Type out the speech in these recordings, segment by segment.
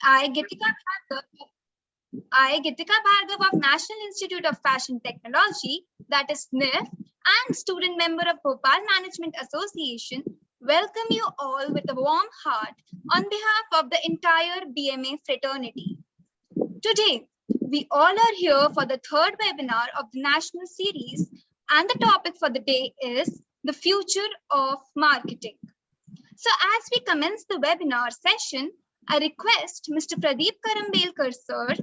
I, Gitika Bhargav of National Institute of Fashion Technology, that is NIF, and student member of Bhopal Management Association, welcome you all with a warm heart on behalf of the entire BMA fraternity. Today, we all are here for the third webinar of the national series, and the topic for the day is the future of marketing. So as we commence the webinar session, I request Mr. Pradeep Karambelkar sir,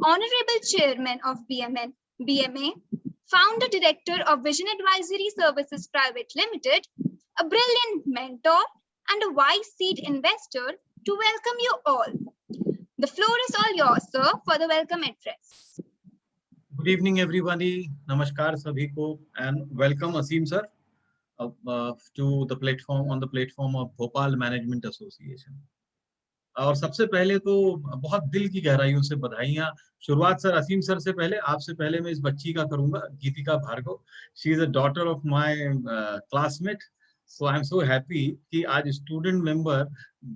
Honorable Chairman of BMA, Founder Director of Vision Advisory Services Private Limited, a brilliant mentor and a wise seed investor, to welcome you all. The floor is all yours, sir, for the welcome address. Good evening, everybody. Namaskar sabhi ko, and welcome Asim sir to the platform on the platform of Bhopal Management Association. और सबसे पहले तो बहुत दिल की गहराइयों से बधाइयाँ। शुरुआत सर असीम सर से पहले आपसे पहले मैं इस बच्ची का करूंगा, Geetika Bhargav. She is a daughter of my classmate, so I am so happy कि आज स्टूडेंट मेंबर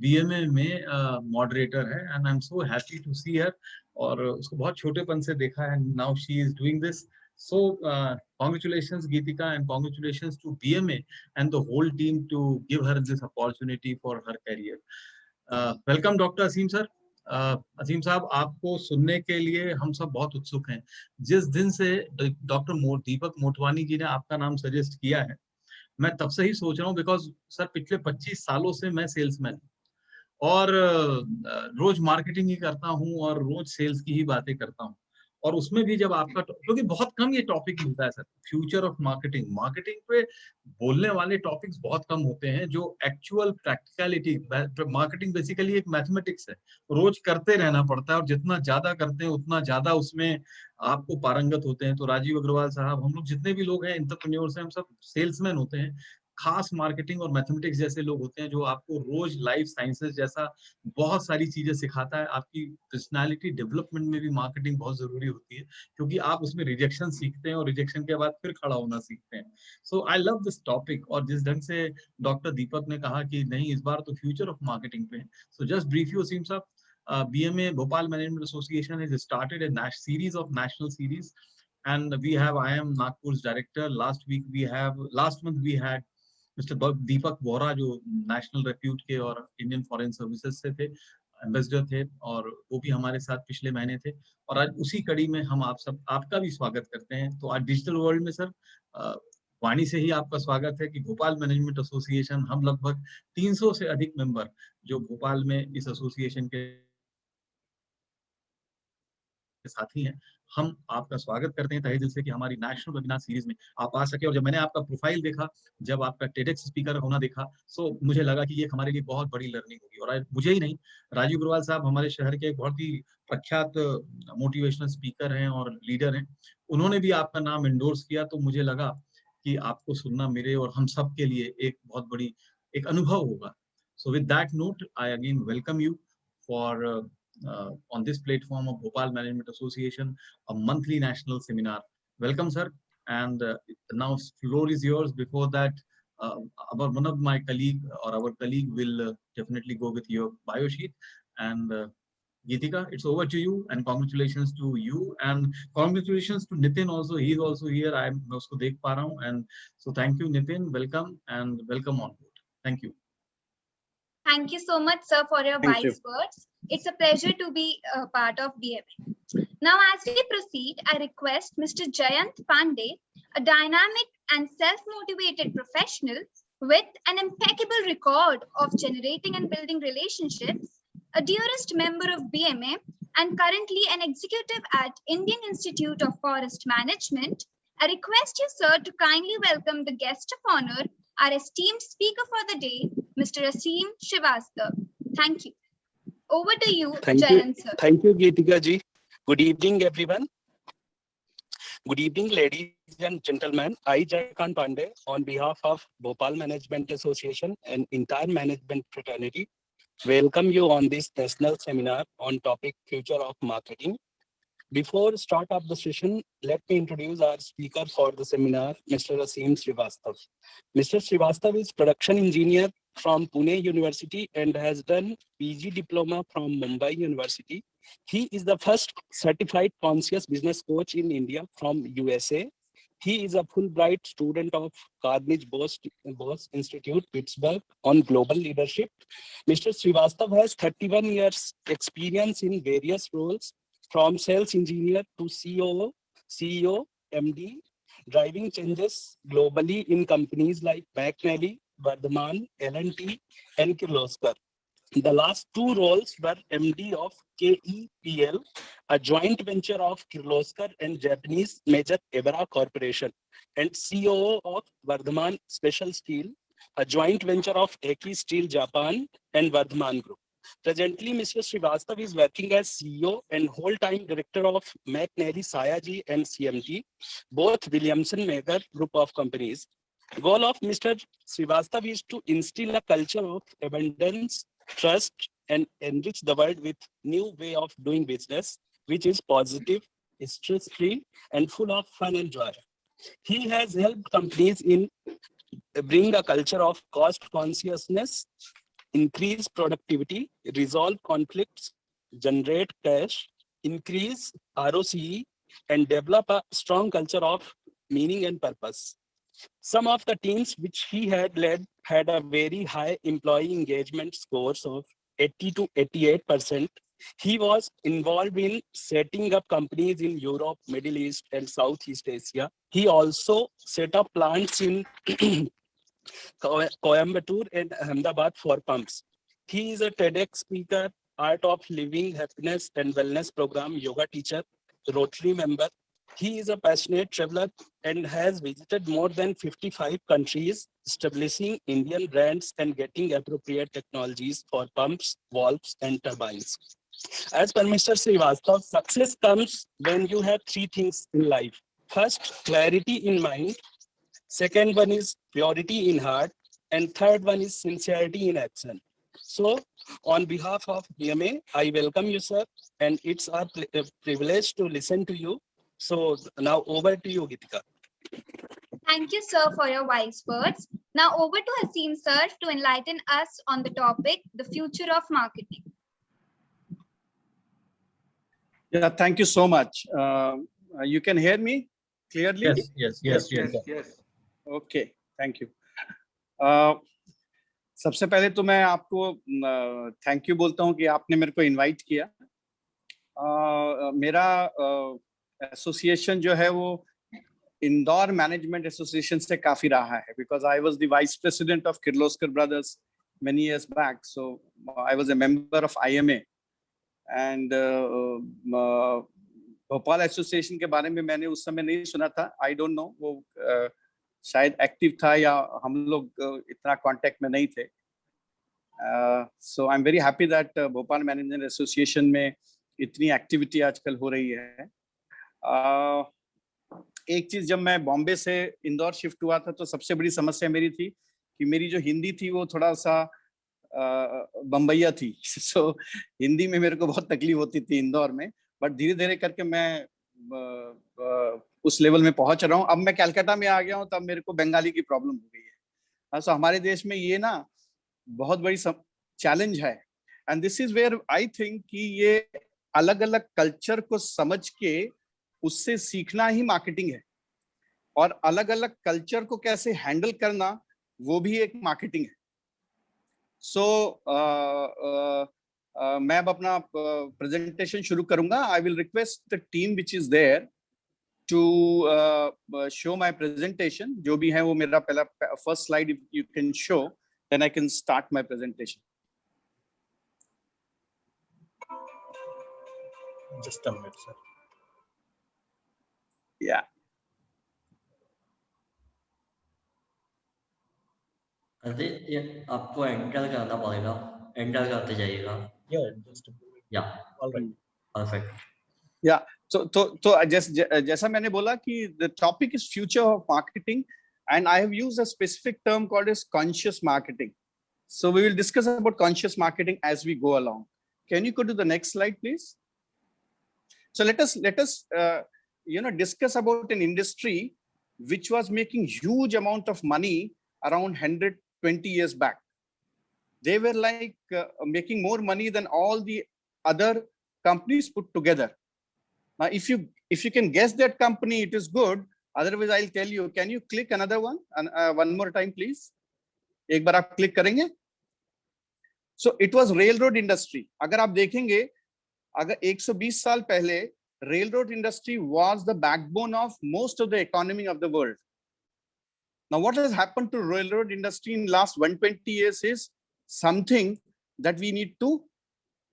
बीएमए में मॉडरेटर है, and I am so happy to see her. और उसको बहुत छोटेपन से देखा है, now she is doing this. So congratulations Geetika, and congratulations to BMA and the whole team to give her this opportunity for her career. Welcome doctor Aseem sir. Aseem साहब, आपको सुनने के लिए हम सब बहुत उत्सुक हैं। जिस दिन से डॉक्टर दीपक मोटवानी जी ने आपका नाम सजेस्ट किया है, मैं तब से ही सोच रहा हूँ, बिकॉज सर पिछले 25 सालों से मैं सेल्समैन और रोज मार्केटिंग ही करता हूँ और रोज सेल्स की ही बातें करता हूँ। और उसमें भी जब आपका, क्योंकि बहुत कम ये टॉपिक मिलता है sir, future of marketing, marketing पे बोलने वाले टॉपिक्स बहुत कम होते हैं जो एक्चुअल प्रैक्टिकलिटी। मार्केटिंग बेसिकली एक मैथमेटिक्स है, रोज करते रहना पड़ता है, और जितना ज्यादा करते हैं उतना ज्यादा उसमें आपको पारंगत होते हैं। तो राजीव अग्रवाल साहब, हम लोग जितने भी लोग हैं एंटरप्रेन्योर्स हैं, हम सब सेल्समैन होते हैं। खास मार्केटिंग और मैथमेटिक्स जैसे लोग होते हैं जो आपको रोज लाइफ साइंसेस जैसा बहुत सारी चीजें सिखाता है। आपकी पर्सनालिटी डेवलपमेंट में भी मार्केटिंग बहुत जरूरी होती है, क्योंकि आप उसमें रिजेक्शन सीखते हैं और रिजेक्शन के बाद फिर खड़ा होना सीखते हैं। सो आई लव दिस टॉपिक। और जिस ढंग से डॉक्टर दीपक ने कहा कि नहीं, इस बार तो फ्यूचर ऑफ मार्केटिंग पे है, सो जस्ट ब्रीफ यू असीम साहब। BMA Bhopal Management Association has started a series of national series, and I am Nagpur's director. Last month we had mister Deepak Bora, जो नेशनल रेप्यूट के और इंडियन फॉरेन सर्विसेज से थे, ambassador थे, और वो भी हमारे साथ पिछले महीने थे। और आज उसी कड़ी में हम आपका भी स्वागत करते हैं। तो आज डिजिटल वर्ल्ड में सर वाणी से ही आपका स्वागत है कि भोपाल मैनेजमेंट एसोसिएशन, हम लगभग 300 से अधिक मेंबर जो भोपाल में इस एसोसिएशन के साथी हैं, हम आपका स्वागत करते हैं तहे दिल से कि हमारी नेशनल वेबिनार सीरीज में आप आ सके। और जब मैंने आपका प्रोफाइल देखा, जब आपका टेडेक्स स्पीकर होना देखा, सो मुझे लगा कि ये हमारे लिए बहुत बड़ी लर्निंग होगी। और मुझे ही नहीं, राजीव अग्रवाल साहब हमारे शहर के एक बहुत ही प्रख्यात मोटिवेशनल स्पीकर हैं और लीडर हैं, उन्होंने भी आपका नाम एंडोर्स किया। तो मुझे लगा कि आपको सुनना मेरे और हम सब के लिए एक बहुत बड़ी एक अनुभव होगा। So with that note, I again welcome you for on this platform of Bhopal Management Association, a monthly national seminar. Welcome, sir. And now floor is yours. Before that, one of my our colleague will definitely go with your bio sheet. And Geetika, it's over to you. And congratulations to you. And congratulations to Nitin also. He's also here. I'm also dekh pa raha hu. And so thank you, Nitin. Welcome and welcome on board. Thank you. Thank you so much, sir, for your wise words. It's a pleasure to be a part of BMA. Now, as we proceed, I request Mr. Jayant Pandey, a dynamic and self-motivated professional with an impeccable record of generating and building relationships, a dearest member of BMA, and currently an executive at Indian Institute of Forest Management. I request you, sir, to kindly welcome the guest of honor, our esteemed speaker for the day, Mr. Asim Srivastava. Thank you. Over to you, Jayant sir. Thank you, Geetika ji. Good evening, everyone. Good evening, ladies and gentlemen. I, Jayant Pandey, on behalf of Bhopal Management Association and entire management fraternity, welcome you on this national seminar on topic Future of Marketing. Before start of the session, let me introduce our speaker for the seminar, Mr. Asim Srivastava. Mr. Srivastava is production engineer from Pune University and has done PG diploma from Mumbai University. He is the first certified conscious business coach in India from USA. He is a Fulbright student of Carnegie Bose Institute, Pittsburgh, on global leadership. Mr. Srivastav has 31 years experience in various roles, from sales engineer to COO, CEO, MD, driving changes globally in companies like McNally, Vardhaman, L&T, and Kirloskar. The last two roles were MD of KEPL, a joint venture of Kirloskar and Japanese major Ebara Corporation, and COO of Vardhaman Special Steel, a joint venture of Eki Steel Japan and Vardhaman Group. Presently, Mr. Srivastav is working as CEO and whole-time director of McNally Sayaji and CMT, both Williamson Maker Group of companies. Goal of Mr. Srivastav is to instill a culture of abundance, trust, and enrich the world with new way of doing business, which is positive, stress-free, and full of fun and joy. He has helped companies in bring a culture of cost consciousness, increase productivity, resolve conflicts, generate cash, increase ROCE, and develop a strong culture of meaning and purpose. Some of the teams which he had led had a very high employee engagement scores of 80 to 88%. He was involved in setting up companies in Europe, Middle East, and Southeast Asia. He also set up plants in Coimbatore and Ahmedabad for pumps. He is a TEDx speaker, Art of Living, Happiness and Wellness program yoga teacher, Rotary member. He is a passionate traveler and has visited more than 55 countries, establishing Indian brands and getting appropriate technologies for pumps, valves, and turbines. As per Mr. Srivastav, success comes when you have three things in life. First, clarity in mind. Second one is purity in heart. And third one is sincerity in action. So, on behalf of BMA, I welcome you, sir. And it's our privilege to listen to you. So, now over to you, Gitika. Thank you, sir, for your wise words. Now over to Haseem, sir, to enlighten us on the topic, the future of marketing. Yeah, thank you so much. You can hear me clearly? Yes. Okay, thank you. सबसे पहले तो मैं आपको thank you बोलता हूँ कि आपने मेरे को इनवाइट किया. मेरा एसोसिएशन जो है वो इंदौर मैनेजमेंट एसोसिएशन से काफी रहा है, because I was the vice president of Kirloskar brothers many years back, so I was a member of IMA. And Bhopal association के बारे में मैंने उस समय नहीं सुना था. आई डोंट नो वो शायद एक्टिव था या हम लोग इतना कांटेक्ट में नहीं थे. So I am very happy that Bhopal Management Association में इतनी एक्टिविटी आजकल हो रही है. एक चीज, जब मैं बॉम्बे से इंदौर शिफ्ट हुआ था तो सबसे बड़ी समस्या मेरी थी कि मेरी जो हिंदी थी वो थोड़ा सा बम्बैया थी. सो हिंदी में मेरे को बहुत तकलीफ होती थी इंदौर में, बट धीरे धीरे करके मैं उस लेवल में पहुंच रहा हूँ. अब मैं कलकत्ता में आ गया हूँ, तब मेरे को बंगाली की प्रॉब्लम हो गई है. सो हमारे देश में ये ना बहुत बड़ी चैलेंज है. And this is where I think कि ये अलग अलग कल्चर को समझ के उससे सीखना ही मार्केटिंग है, और अलग अलग कल्चर को कैसे हैंडल करना वो भी एक मार्केटिंग है. सो मैं अब अपना प्रेजेंटेशन शुरू करूंगा. I will request the team which is there to show my presentation. जो भी है वो मेरा पहला first slide if you can show, then I can start my presentation. Just a minute, sir. Yeah. अरे ये आपको एंटर करना पड़ेगा, एंटर करते जाइएगा. Yeah, just a minute. या All right. परफेक्ट. या तो जैसा मैंने बोला कि the topic is future of marketing, and I have used a specific term called as conscious marketing. So we will discuss about conscious marketing as we go along. Can you go to the next slide, please? So let us discuss about an industry which was making huge amount of money around 120 years back. they were like making more money than all the other companies put together. Now, if you can guess that company, it is good. Otherwise, I'll tell you. Can you click another one? One more time, please. एक बार आप click करेंगे? So it was railroad industry. अगर आप देखेंगे, अगर 120 साल पहले railroad industry was the backbone of most of the economy of the world. Now, what has happened to railroad industry in last 120 years is something that we need to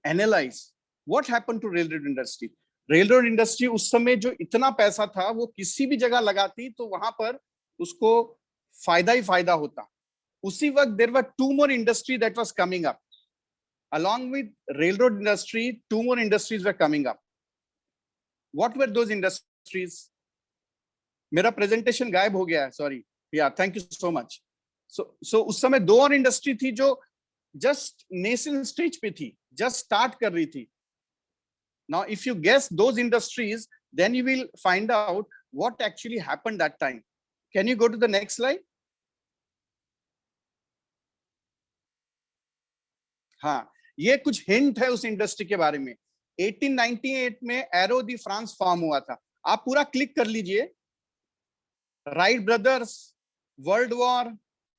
analyze. What happened to railroad industry? Railroad industry उस समय जो इतना पैसा था वो किसी भी जगह लगाती तो वहां पर उसको फायदा ही फायदा होता. उसी वक्त there were two more industry that was coming up. Along with railroad industry, two more industries were coming up. What were those industries? मेरा presentation गायब हो गया है, sorry. Yeah, thank you so much. So उस समय दो और industry थी जो just nascent stage पे थी, just start कर रही थी. Now, if you guess those industries, then you will find out what actually happened that time. Can you go to the next slide? हाँ, ये कुछ हिंट है उस इंडस्ट्री के बारे में. 1898 में एरो दी फ्रांस फॉर्म हुआ था. आप पूरा क्लिक कर लीजिए. Wright brothers, world war,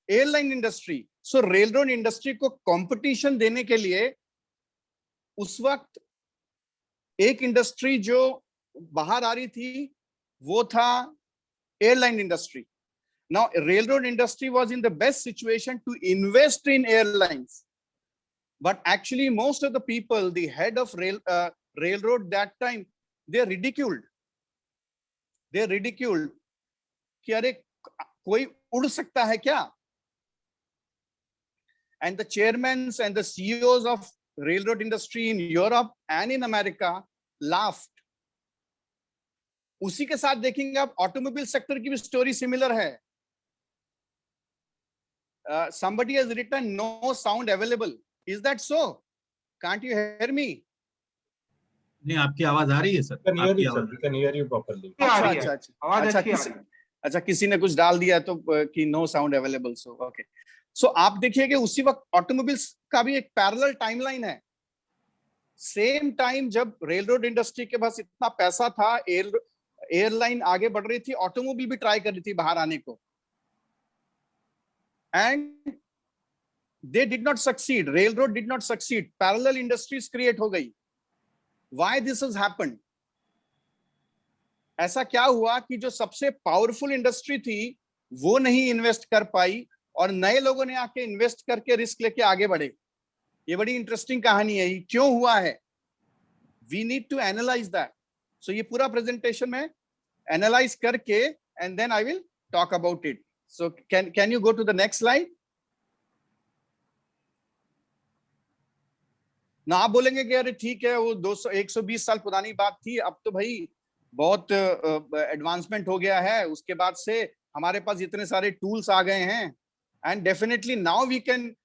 airline industry. So railroad industry को कंपटीशन देने के लिए उस वक्त एक इंडस्ट्री जो बाहर आ रही थी वो था airline industry. Now railroad industry was in the best situation to invest in airlines. But actually, most of the people, the head of railroad that time, they ridiculed. They ridiculed. कि अरे कोई उड़ सकता है क्या? And the chairmen and the CEOs of railroad industry in Europe and in America laughed. उसी के साथ देखेंगे आप ऑटोमोबाइल सेक्टर की भी स्टोरी सिमिलर है. Somebody has written no sound available. Is that so? Can't you hear me? नहीं, आपकी आवाज आ रही है सर. आपकी आवाज. We can hear you properly. अच्छा, किसी ने कुछ डाल दिया तो कि no sound available. So okay. So आप देखिए कि उसी वक्त ऑटोमोबाइल्स का भी एक पैरेलल टाइमलाइन है. सेम टाइम जब रेलरोड इंडस्ट्री के पास इतना पैसा था, एयरलाइन आगे बढ़ रही थी, ऑटोमोबाइल भी ट्राई कर रही थी बाहर आने को. And they did not succeed. Railroad did not succeed. Parallel industries create हो गई. Why this has happened? ऐसा क्या हुआ कि जो सबसे पावरफुल इंडस्ट्री थी वो नहीं इन्वेस्ट कर पाई और नए लोगों ने आके इन्वेस्ट करके रिस्क लेके आगे बढ़े. ये बड़ी इंटरेस्टिंग कहानी है. क्यों हुआ है? We need to analyze that. So ये पूरा प्रेजेंटेशन में एनालाइज करके and then I will talk about it. So can you go to the next slide? ना आप बोलेंगे कि अरे ठीक है वो 120 साल पुरानी बात थी, अब तो भाई बहुत एडवांसमेंट हो गया है, उसके बाद से हमारे पास इतने सारे टूल्स आ गए हैं. And definitely now we can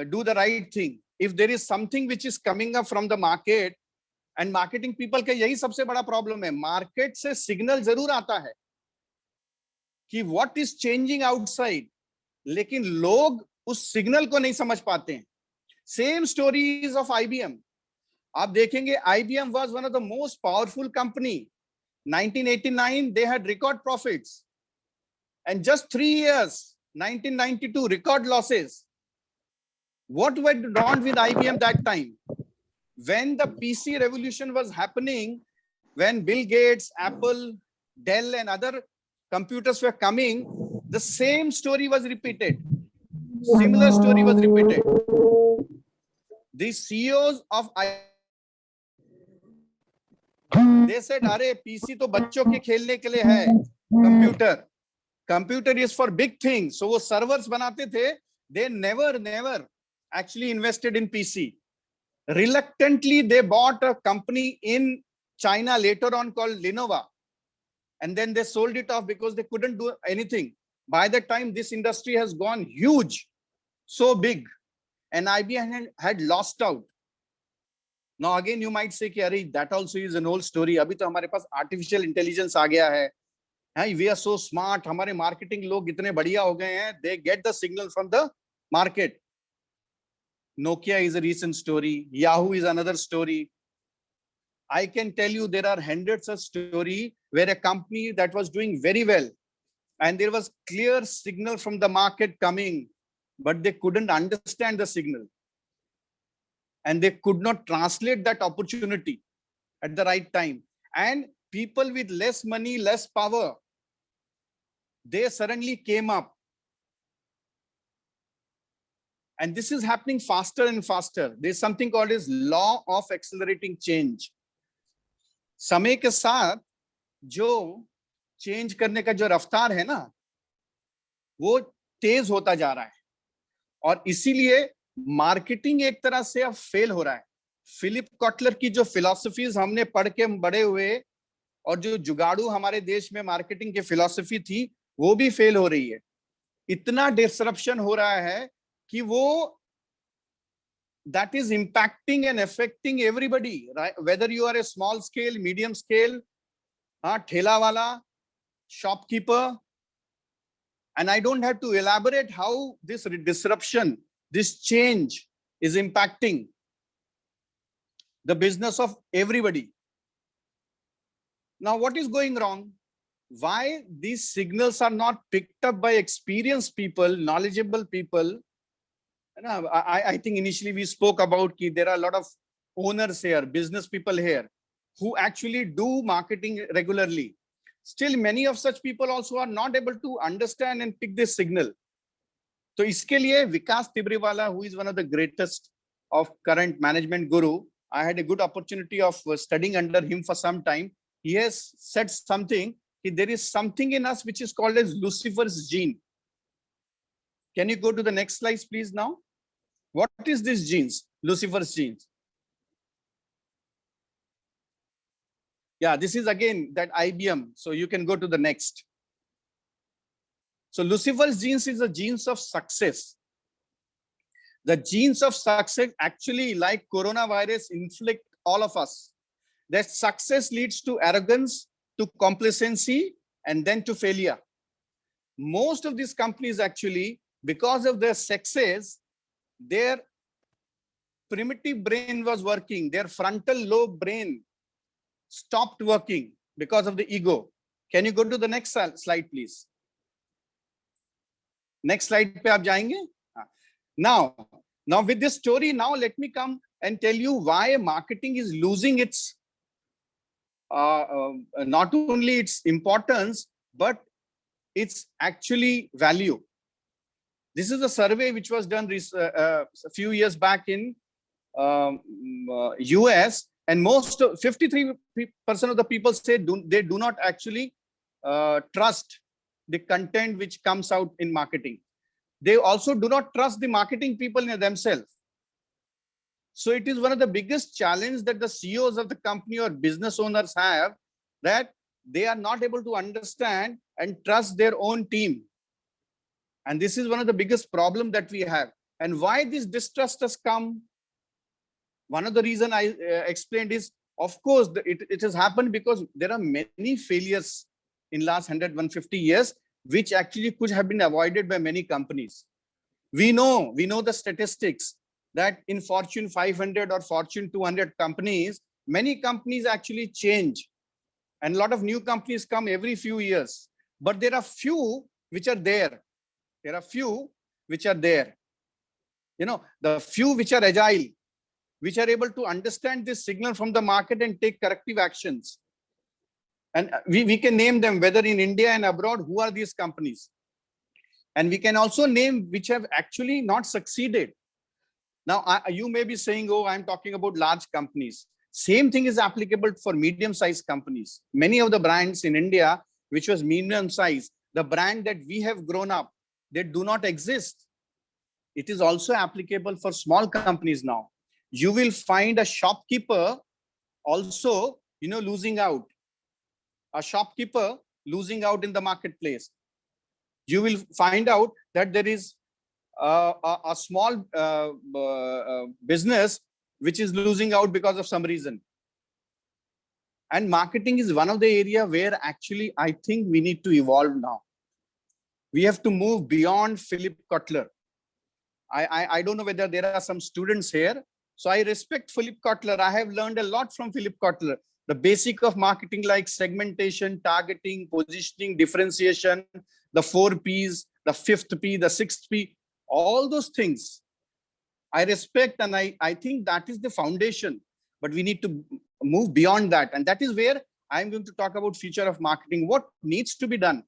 do the right thing. If there is something which is coming up from the market, and marketing people का यही सबसे बड़ा प्रॉब्लम है. मार्केट से सिग्नल जरूर आता है कि व्हाट इज चेंजिंग आउटसाइड, लेकिन लोग उस सिग्नल को नहीं समझ पाते हैं. Same stories of IBM. आप देखेंगे IBM was one of the most powerful company. 1989 they had record profits, and just 3 years, 1992 record losses. What went wrong with IBM that time? When the PC revolution was happening, when Bill Gates, Apple, Dell and other computers were coming, the same story was repeated. Similar story was repeated. The CEOs of they said, "अरे PC तो बच्चों के खेलने के लिए है, computer is for big things." So वो servers बनाते थे. They never actually invested in PC. Reluctantly, they bought a company in China later on called Lenovo, and then they sold it off because they couldn't do anything. By the time this industry has gone huge, so big, and IBM had lost out. Now again you might say कि अरे that also is an old story. अभी तो हमारे पास artificial intelligence आ गया है. We are so smart. हमारे marketing लोग इतने बढ़िया हो गए हैं. They get the signal from the market. Nokia is a recent story. Yahoo is another story. I can tell you there are hundreds of stories where a company that was doing very well and there was clear signal from the market coming, but they couldn't understand the signal and they could not translate that opportunity at the right time. And people with less money, less power, they suddenly came up. And this is happening faster and faster. There's something called as law of accelerating change. समय के साथ जो change करने का जो रफ्तार है ना, वो तेज होता जा रहा है और इसीलिए मार्केटिंग एक तरह से अब फेल हो रहा है. फिलिप कॉटलर की जो फिलॉसफीज हमने पढ़ के बड़े हुए और जो जुगाड़ू हमारे देश में मार्केटिंग की फिलॉसफी थी, वो भी फेल हो रही है. इतना डिसरप्शन हो रहा है कि वो that is impacting and affecting everybody, right? Whether you are a small scale, medium scale, thela wala, shopkeeper, and I don't have to elaborate how this disruption, this change is impacting the business of everybody. Now, what is going wrong? Why these signals are not picked up by experienced people, knowledgeable people? I think initially we spoke about that there are a lot of owners here, business people here, who actually do marketing regularly. Still, many of such people also are not able to understand and pick this signal. So, iske liye Vikas Tibriwala, who is one of the greatest of current management guru, I had a good opportunity of studying under him for some time. He has said something, there is something in us which is called as Lucifer's gene. Can you go to the next slide, please, now? What is this genes? Lucifer's genes. Yeah, this is again that IBM. So you can go to the next. So Lucifer's genes is the genes of success. The genes of success actually, like coronavirus, inflict all of us. That success leads to arrogance, to complacency, and then to failure. Most of these companies actually, because of their success, their primitive brain was working, their frontal lobe brain stopped working because of the ego. Can you go to the next slide, please? Next slide pe aap jayenge. Now with this story, now let me come and tell you why marketing is losing its not only its importance, but its actually value. This is a survey which was done a few years back in US, and most 53% of the people say they do not actually trust the content which comes out in marketing. They also do not trust the marketing people in themselves. So it is one of the biggest challenges that the CEOs of the company or business owners have, that they are not able to understand and trust their own team. And this is one of the biggest problems that we have. And why this distrust has come? One of the reasons I explained is, of course, it has happened because there are many failures in last 150 years, which actually could have been avoided by many companies. We know the statistics that in Fortune 500 or Fortune 200 companies, many companies actually change. And a lot of new companies come every few years. But there are few which are there. There are few which are there. You know, the few which are agile, which are able to understand this signal from the market and take corrective actions. And we can name them, whether in India and abroad, who are these companies. And we can also name which have actually not succeeded. Now, you may be saying, oh, I'm talking about large companies. Same thing is applicable for medium-sized companies. Many of the brands in India, which was medium-sized, the brand that we have grown up, they do not exist. It is also applicable for small companies now. You will find a shopkeeper also, losing out. A shopkeeper losing out in the marketplace. You will find out that there is a small business which is losing out because of some reason. And marketing is one of the area where actually I think we need to evolve now. We have to move beyond Philip Kotler. I don't know whether there are some students here. So I respect Philip Kotler. I have learned a lot from Philip Kotler. The basic of marketing, like segmentation, targeting, positioning, differentiation, the 4 Ps, the 5th P, the 6th P, all those things I respect, and I think that is the foundation. But we need to move beyond that. And that is where I'm going to talk about future of marketing, what needs to be done.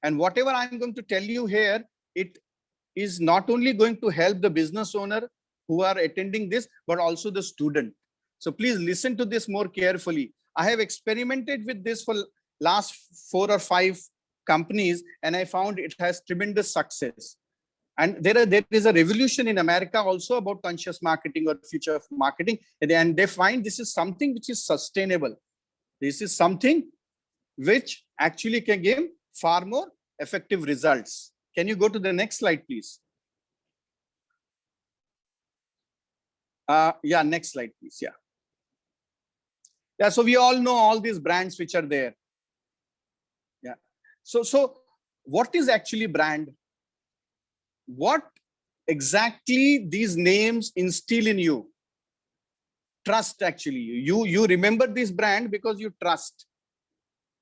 And whatever I'm going to tell you here, it is not only going to help the business owner who are attending this, but also the student. So please listen to this more carefully. I have experimented with this for last 4 or 5 companies, and I found it has tremendous success. And there is a revolution in America also about conscious marketing or future of marketing. And they find this is something which is sustainable. This is something which actually can give far more effective results. Can you go to the next slide, please? Yeah, next slide, please. Yeah. Yeah, so we all know all these brands which are there. Yeah. So what is actually brand? What exactly these names instill in you? Trust, actually. You remember this brand because you trust.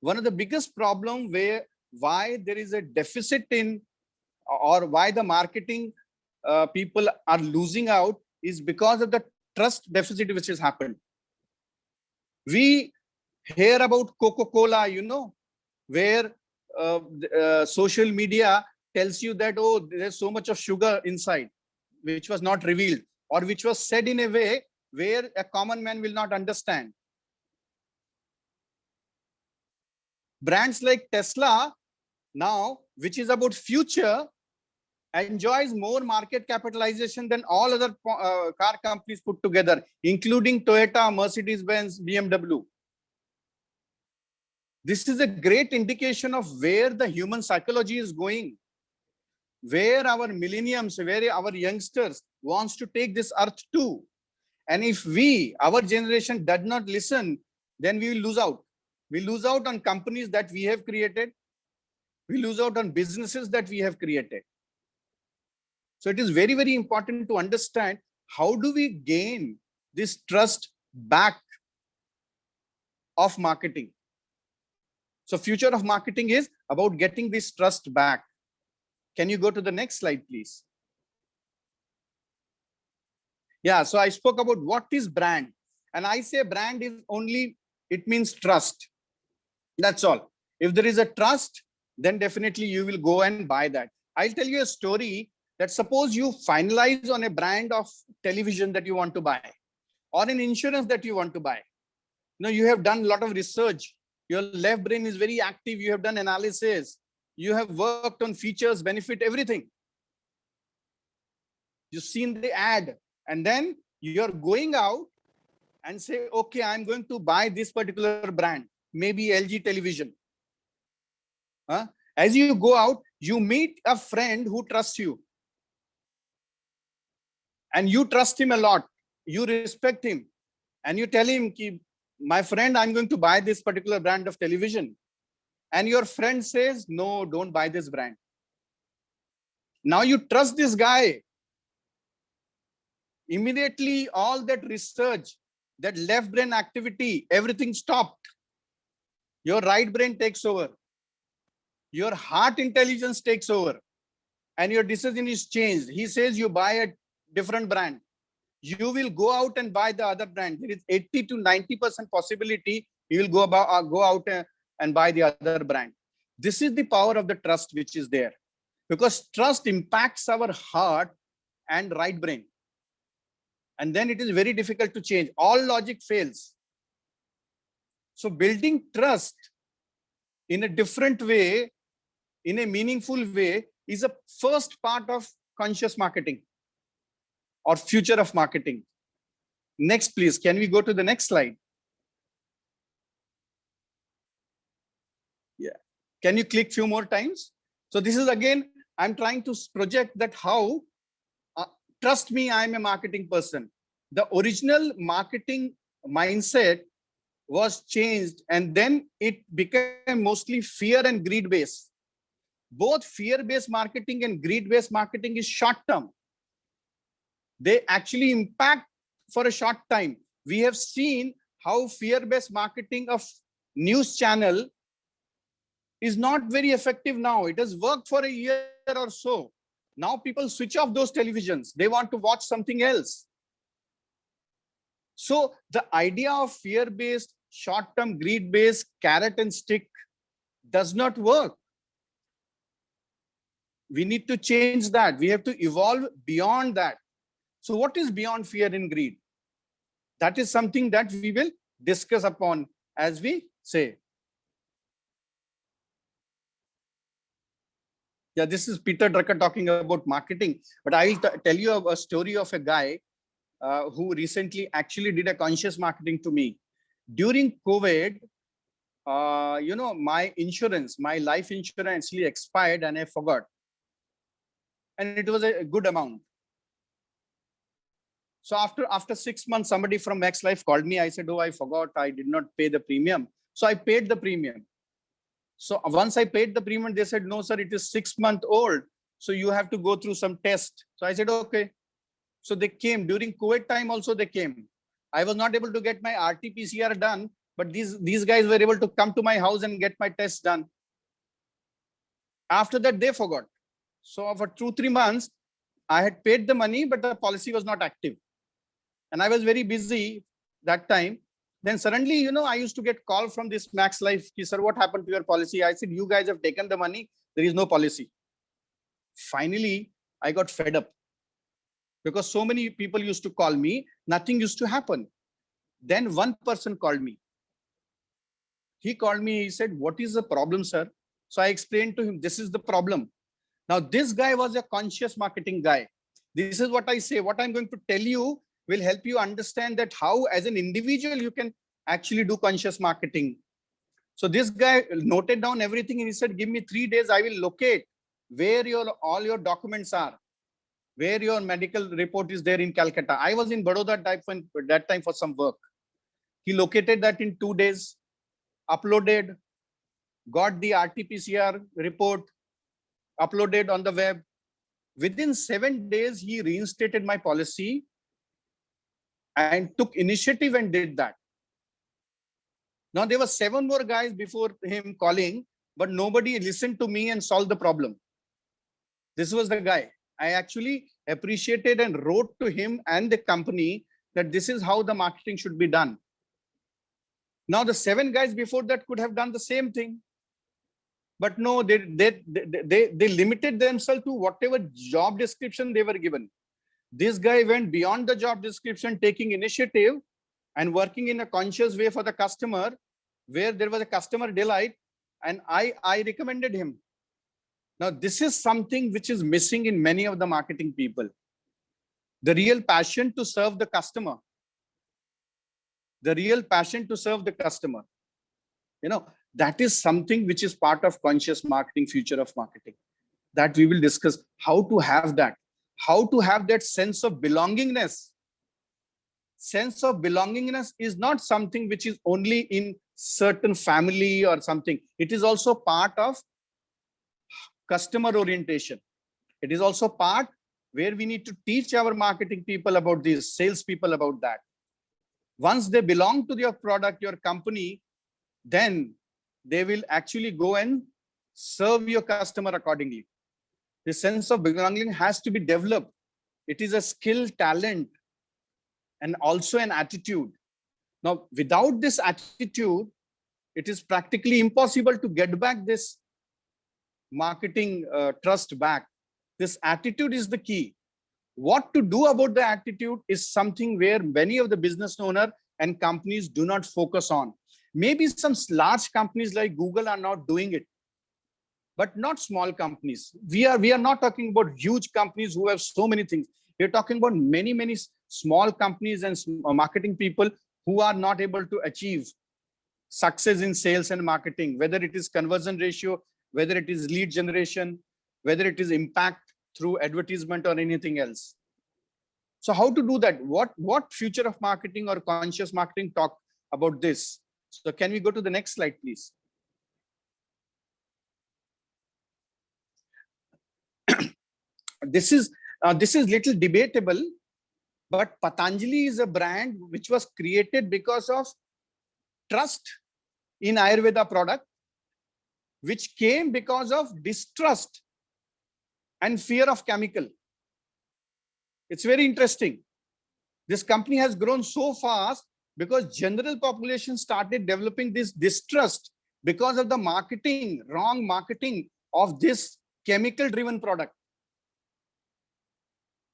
One of the biggest problem why there is a deficit in, or why the marketing people are losing out, is because of the trust deficit which has happened. We hear about Coca-Cola, you know, where social media tells you that, oh, there's so much of sugar inside, which was not revealed, or which was said in a way where a common man will not understand. Brands like Tesla now, which is about future, enjoys more market capitalization than all other car companies put together, including Toyota, Mercedes-Benz, BMW. This is a great indication of where the human psychology is going, where our millenniums, where our youngsters wants to take this earth to. And if our generation does not listen, then we will lose out. We lose out on companies that we have created. We lose out on businesses that we have created. So it is very, very important to understand how do we gain this trust back of marketing. So future of marketing is about getting this trust back. Can you go to the next slide, please? Yeah, so I spoke about what is brand. And I say brand is only, it means trust. That's all. If there is a trust, then definitely you will go and buy that. I'll tell you a story that suppose you finalize on a brand of television that you want to buy, or an insurance that you want to buy. You know, you have done a lot of research. Your left brain is very active. You have done analysis. You have worked on features, benefit, everything. You've seen the ad, and then you're going out and say, okay, I'm going to buy this particular brand, maybe LG television. As you go out, you meet a friend who trusts you. And you trust him a lot. You respect him. And you tell him, my friend, I'm going to buy this particular brand of television. And your friend says, no, don't buy this brand. Now you trust this guy. Immediately, all that research, that left brain activity, everything stopped. Your right brain takes over. Your heart intelligence takes over. And your decision is changed. He says you buy a different brand. You will go out and buy the other brand. There is 80 to 90% possibility you will go out and buy the other brand. This is the power of the trust which is there, because trust impacts our heart and right brain. And then it is very difficult to change. All logic fails. So building trust in a different way, in a meaningful way, is a first part of conscious marketing or future of marketing. Next, please. Can we go to the next slide? Yeah. Can you click few more times? So this is again, I'm trying to project that how, trust me, I'm a marketing person. The original marketing mindset was changed, and then it became mostly fear and greed based. Both fear-based marketing and greed-based marketing is short term. they actually impact for a short time. We have seen how fear-based marketing of news channel is not very effective now. It has worked for a year or so. Now people switch off those televisions. They want to watch something else. So the idea of fear-based, short-term greed-based carrot and stick does not work. We need to change that. We have to evolve beyond that. So what is beyond fear and greed? That is something that we will discuss upon as we say. Yeah, this is Peter Drucker talking about marketing, but I will tell you a story of a guy who recently actually did a conscious marketing to me. During COVID, you know, my insurance, my life insurance actually expired and I forgot. And it was a good amount. So after 6 months, somebody from Max Life called me. I said, oh, I forgot. I did not pay the premium. So I paid the premium. So once I paid the premium, they said, no, sir, it is 6 months old. So you have to go through some test. So I said, okay. So they came during COVID time also they came. I was not able to get my RT-PCR done, but these guys were able to come to my house and get my test done. After that, they forgot. So for 2-3 months, I had paid the money, but the policy was not active. And I was very busy that time. Then suddenly, you know, I used to get call from this Max Life, sir, what happened to your policy? I said, you guys have taken the money. There is no policy. Finally, I got fed up because so many people used to call me. Nothing used to happen. Then one person called me. He called me. He said, what is the problem, sir? So I explained to him, this is the problem. Now, this guy was a conscious marketing guy. This is what I say. What I'm going to tell you will help you understand that how as an individual you can actually do conscious marketing. So this guy noted down everything and he said, give me 3 days, I will locate where all your documents are, where your medical report is there in Calcutta. I was in Baroda that time for some work. He located that in 2 days, uploaded, got the RT-PCR report, uploaded on the web. Within 7 days, he reinstated my policy and took initiative and did that. Now there were 7 more guys before him calling, but nobody listened to me and solved the problem. This was the guy. I actually appreciated and wrote to him and the company that this is how the marketing should be done. Now the 7 guys before that could have done the same thing. But no, they limited themselves to whatever job description they were given. This guy went beyond the job description, taking initiative and working in a conscious way for the customer, where there was a customer delight, and I recommended him. Now, this is something which is missing in many of the marketing people. The real passion to serve the customer. The real passion to serve the customer. You know, that is something which is part of conscious marketing, future of marketing, that we will discuss how to have that. How to have that sense of belongingness. Sense of belongingness is not something which is only in certain family or something. It is also part of customer orientation. It is also part where we need to teach our marketing people about this, sales people about that. Once they belong to your product, your company, then they will actually go and serve your customer accordingly. The sense of belonging has to be developed. It is a skill, talent, and also an attitude. Now, without this attitude, it is practically impossible to get back this marketing trust back. This attitude is the key. What to do about the attitude is something where many of the business owners and companies do not focus on. Maybe some large companies like Google are not doing it, but not small companies. We are not talking about huge companies who have so many things. We're talking about many small companies and marketing people who are not able to achieve success in sales and marketing, whether it is conversion ratio, whether it is lead generation, whether it is impact through advertisement or anything else. So how to do that? What future of marketing or conscious marketing talk about this? So can we go to the next slide, please? This is little debatable, But Patanjali is a brand which was created because of trust in Ayurveda product, which came because of distrust and fear of chemical. It's very interesting. This company has grown so fast because general population started developing this distrust because of the marketing, wrong marketing of this chemical driven product.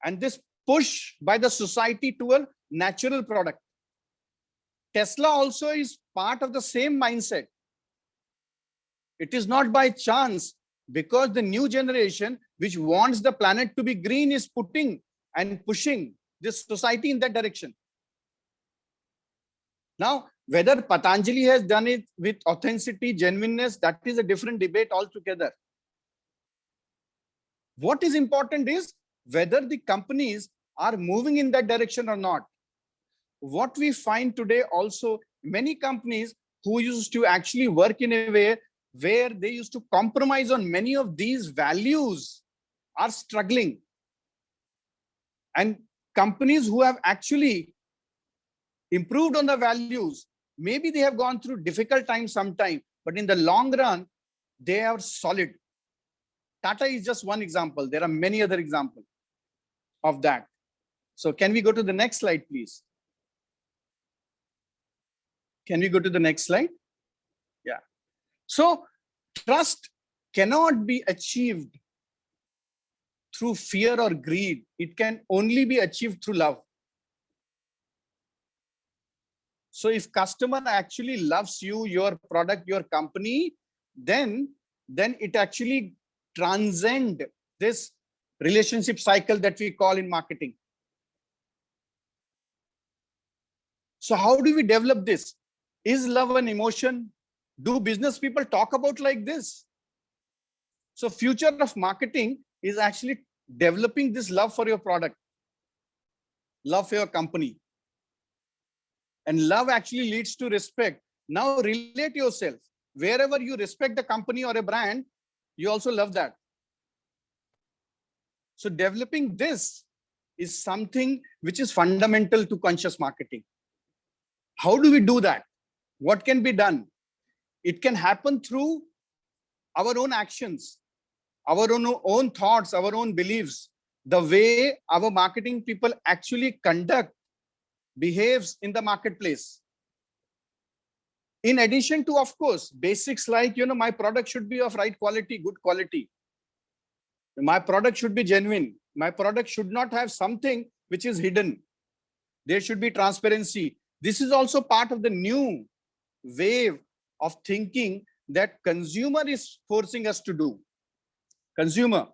And this push by the society to a natural product. Tesla also is part of the same mindset. It is not by chance, because the new generation which wants the planet to be green is putting and pushing this society in that direction. Now, whether Patanjali has done it with authenticity, genuineness, that is a different debate altogether. What is important is whether the companies are moving in that direction or not. What we find today also, many companies who used to actually work in a way where they used to compromise on many of these values are struggling. And companies who have actually improved on the values, maybe they have gone through difficult times sometime, but in the long run, they are solid. Tata is just one example. There are many other examples of that. So can we go to the next slide, please? Can we go to the next slide? Yeah. So trust cannot be achieved through fear or greed. It can only be achieved through love. So if customer actually loves you, your product, your company, then it actually transcends this relationship cycle that we call in marketing. So how do we develop this? Is love an emotion? Do business people talk about like this? So future of marketing is actually developing this love for your product, love for your company. And love actually leads to respect. Now relate yourself. Wherever you respect the company or a brand, you also love that. So developing this is something which is fundamental to conscious marketing. How do we do that? What can be done? It can happen through our own actions, our own thoughts, our own beliefs, the way our marketing people actually behaves in the marketplace. In addition to, of course, basics like, my product should be of right quality, good quality. My product should be genuine. My product should not have something which is hidden. There should be transparency. This is also part of the new wave of thinking that consumer is forcing us to do. Consumer.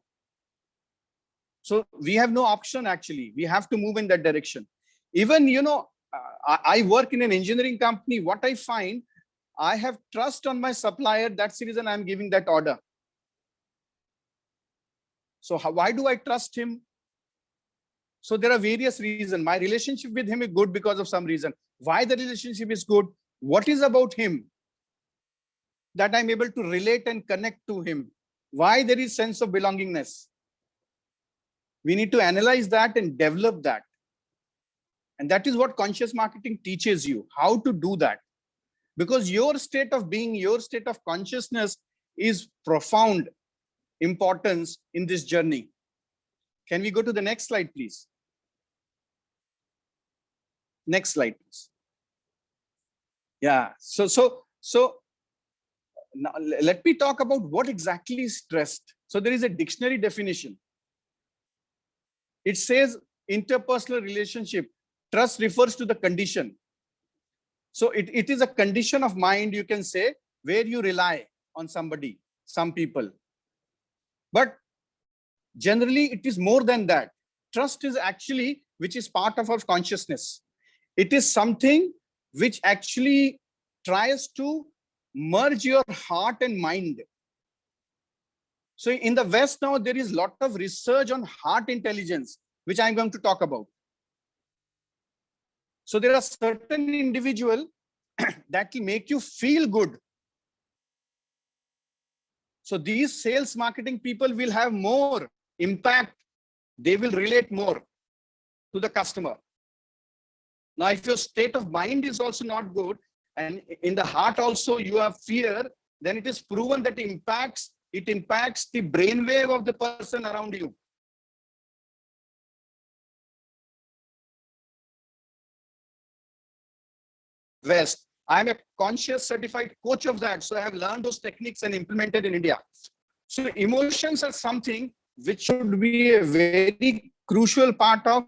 So we have no option actually. We have to move in that direction. Even, I work in an engineering company. What I find, I have trust on my supplier. That's the reason I'm giving that order. So why do I trust him? So there are various reasons. My relationship with him is good because of some reason. Why the relationship is good? What is about him that I'm able to relate and connect to him? Why there is sense of belongingness? We need to analyze that and develop that. And that is what conscious marketing teaches you, how to do that. Because your state of being, your state of consciousness is profound importance in this journey. Can we go to the next slide, please? Next slide, please. Yeah, so now let me talk about what exactly is trust. So there is a dictionary definition. It says interpersonal relationship. Trust refers to the condition. So it is a condition of mind, you can say, where you rely on somebody, some people. But generally, it is more than that. Trust is actually, which is part of our consciousness. It is something which actually tries to merge your heart and mind. So in the West now, there is a lot of research on heart intelligence, which I'm going to talk about. So there are certain individuals that will make you feel good. So these sales marketing people will have more impact. They will relate more to the customer. Now, if your state of mind is also not good, and in the heart also you have fear, then it is proven that it impacts the brainwave of the person around you. West. I'm a conscious certified coach of that. So I have learned those techniques and implemented in India. So emotions are something which should be a very crucial part of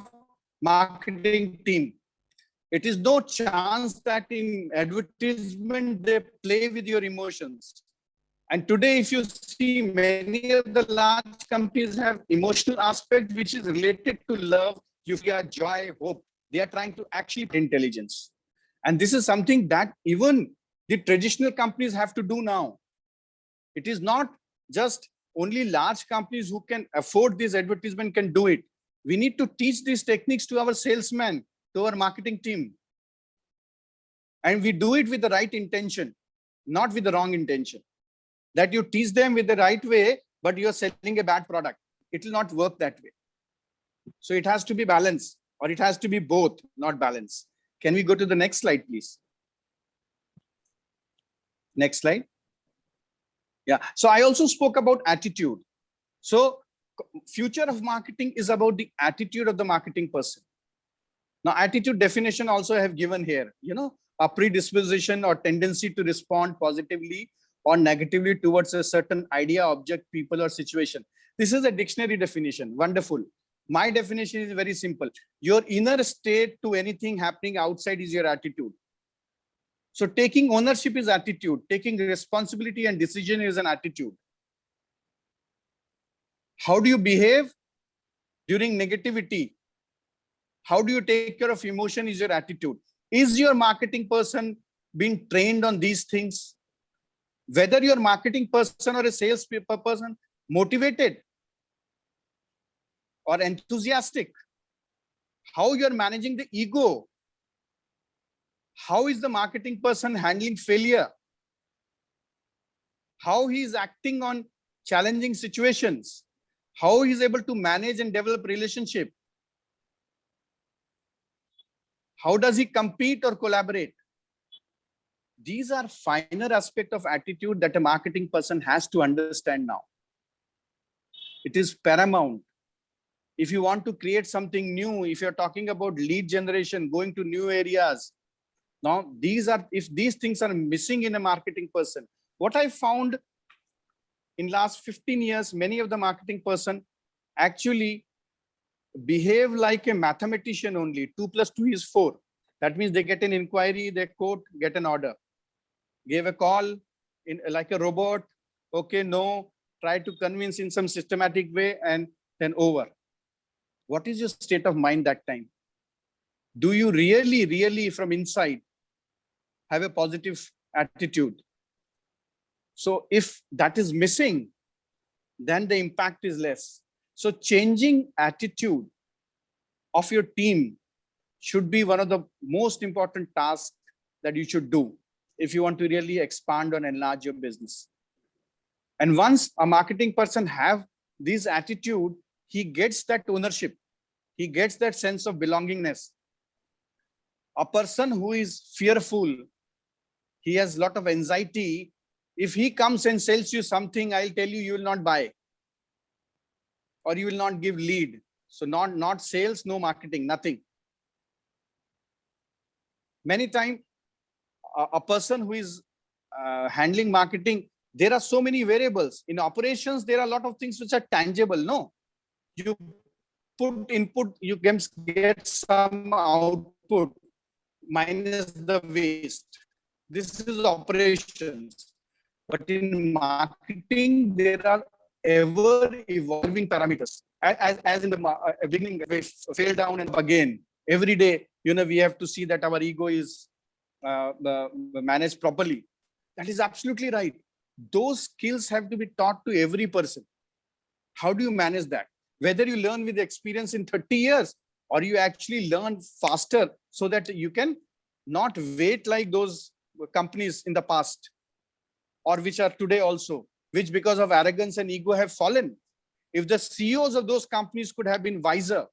marketing team. It is no chance that in advertisement they play with your emotions. And today, if you see, many of the large companies have emotional aspect which is related to love, euphoria, joy, hope. They are trying to actually intelligence. And this is something that even the traditional companies have to do now. It is not just only large companies who can afford this advertisement can do it. We need to teach these techniques to our salesmen, to our marketing team. And we do it with the right intention, not with the wrong intention. That you teach them with the right way, but you're selling a bad product. It will not work that way. So it has to be balanced, or it has to be both, not balance. Can we go to the next slide, please? Next slide. Yeah. So I also spoke about attitude. So future of marketing is about the attitude of the marketing person. Now, attitude definition also I have given here, a predisposition or tendency to respond positively or negatively towards a certain idea, object, people, or situation. This is a dictionary definition. Wonderful. My definition is very simple. Your inner state to anything happening outside is your attitude. So taking ownership is attitude. Taking responsibility and decision is an attitude. How do you behave during negativity? How do you take care of emotion is your attitude. Is your marketing person being trained on these things? Whether you're a marketing person or a sales person, motivated or enthusiastic, how you're managing the ego, how is the marketing person handling failure, how he is acting on challenging situations, how he is able to manage and develop relationship, how does he compete or collaborate. These are finer aspects of attitude that a marketing person has to understand now. It is paramount. If you want to create something new, if you're talking about lead generation, going to new areas, now if these things are missing in a marketing person, what I found in last 15 years, many of the marketing person actually behave like a mathematician only. 2 + 2 is 4. That means they get an inquiry, they quote, get an order. Gave a call in like a robot. Okay, no, try to convince in some systematic way and then over. What is your state of mind that time? Do you really from inside have a positive attitude? So if that is missing, then the impact is less. So changing attitude of your team should be one of the most important tasks that you should do if you want to really expand and enlarge your business. And once a marketing person have this attitude, he gets that ownership. He gets that sense of belongingness. A person who is fearful, he has a lot of anxiety. If he comes and sells you something, I'll tell you, you will not buy. Or you will not give lead. So not sales, no marketing, nothing. Many times, a person who is handling marketing, there are so many variables. In operations, there are a lot of things which are tangible. No, you put input, you can get some output minus the waste. This is operations. But in marketing, there are ever evolving parameters. As in the beginning, we fail down and again. Every day, we have to see that our ego is managed properly. That is absolutely right. Those skills have to be taught to every person. How do you manage that? Whether you learn with experience in 30 years or you actually learn faster so that you can not wait like those companies in the past or which are today also, which because of arrogance and ego have fallen. If the CEOs of those companies could have been wiser,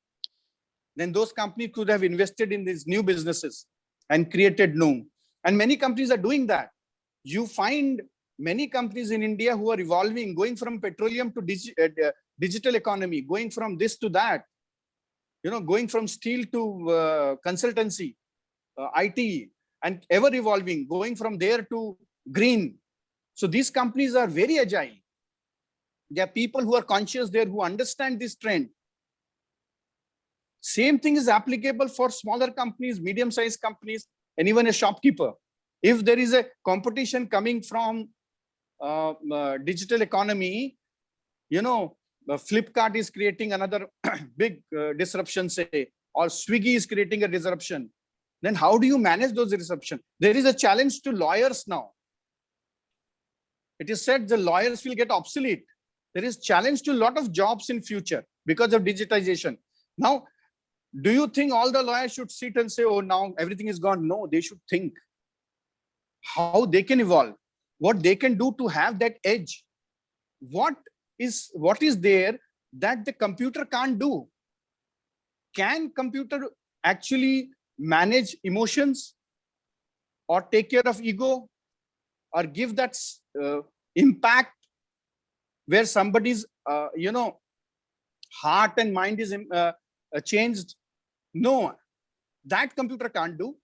then those companies could have invested in these new businesses and created new. And many companies are doing that. You find many companies in India who are evolving, going from petroleum to digital economy, going from this to that, going from steel to consultancy, IT, and ever evolving, going from there to green. So these companies are very agile. There are people who are conscious there, who understand this trend. Same thing is applicable for smaller companies, medium-sized companies, and even a shopkeeper. If there is a competition coming from digital economy, Flipkart is creating another big disruption, say, or Swiggy is creating a disruption, then how do you manage those disruptions? There is a challenge to lawyers now. It is said the lawyers will get obsolete. There is challenge to a lot of jobs in future because of digitization. Now, do you think all the lawyers should sit and say, oh, now everything is gone? No, they should think how they can evolve, what they can do to have that edge. What is there that the computer can't do? Can computer actually manage emotions or take care of ego or give that impact where somebody's heart and mind is changed? No, that computer can't do.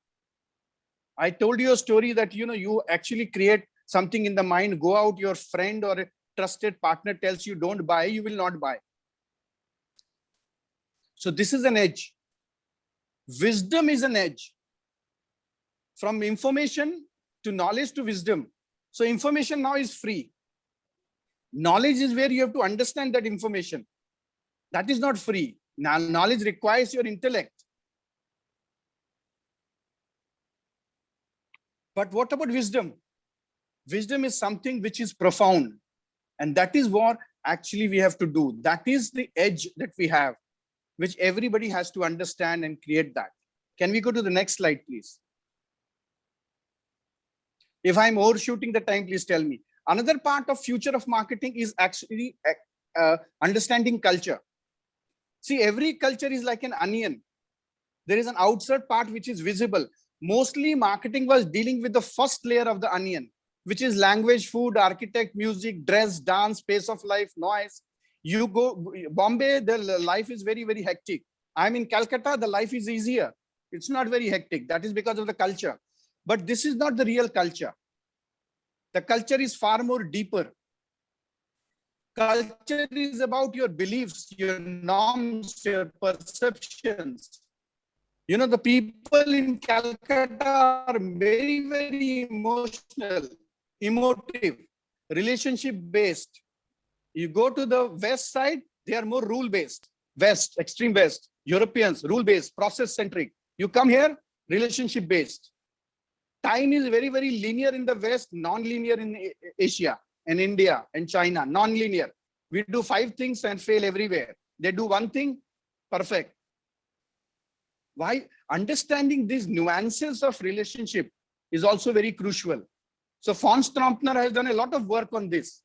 I told you a story that you actually create something in the mind, go out, your friend or a trusted partner tells you don't buy, you will not buy. So this is an edge. Wisdom is an edge. From information to knowledge to wisdom. So information now is free. Knowledge is where you have to understand that information. That is not free. Now, knowledge requires your intellect. But what about wisdom? Wisdom is something which is profound. And that is what actually we have to do. That is the edge that we have, which everybody has to understand and create that. Can we go to the next slide, please? If I'm overshooting the time, please tell me. Another part of future of marketing is actually understanding culture. See, every culture is like an onion. There is an outside part which is visible. Mostly marketing was dealing with the first layer of the onion, which is language, food, architect, music, dress, dance, pace of life, noise. You go Bombay, the life is very, very hectic. I'm in Calcutta, the life is easier. It's not very hectic. That is because of the culture. But this is not the real culture. The culture is far more deeper. Culture is about your beliefs, your norms, your perceptions. The people in Calcutta are very, very emotional, emotive, relationship-based. You go to the West side, they are more rule-based. West, extreme West, Europeans, rule-based, process-centric. You come here, relationship-based. Time is very, very linear in the West, non-linear in Asia and India and China, non-linear. We do 5 things and fail everywhere. They do 1 thing, perfect. Why? Understanding these nuances of relationship is also very crucial. So Fons Trompner has done a lot of work on this.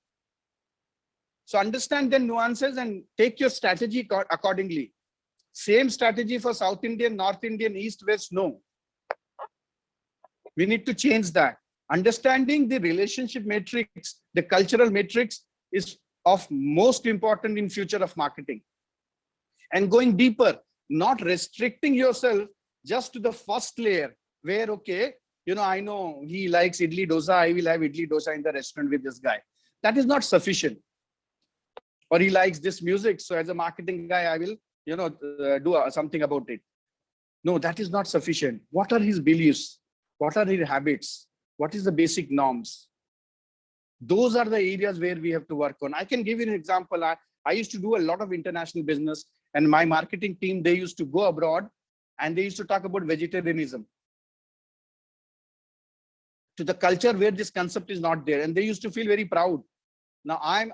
So understand the nuances and take your strategy accordingly. Same strategy for South Indian, North Indian, East, West, no. We need to change that. Understanding the relationship matrix, the cultural matrix is of most important in future of marketing. And going deeper, not restricting yourself just to the first layer where, okay, I know he likes idli dosa, I will have idli dosa in the restaurant with this guy. That is not sufficient. Or he likes this music, so as a marketing guy, I will, do something about it. No, that is not sufficient. What are his beliefs? What are his habits? What is the basic norms? Those are the areas where we have to work on. I can give you an example. I used to do a lot of international business, and my marketing team, they used to go abroad and they used to talk about vegetarianism to the culture where this concept is not there. And they used to feel very proud. Now I'm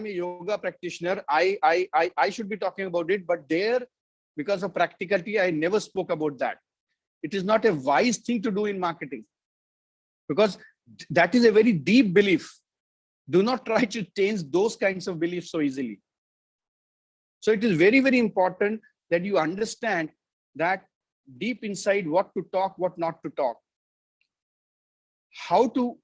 a yoga practitioner. I should be talking about it, but there, because of practicality, I never spoke about that. It is not a wise thing to do in marketing because that is a very deep belief. Do not try to change those kinds of beliefs so easily. So it is very, very important that you understand that deep inside what to talk, what not to talk, how to,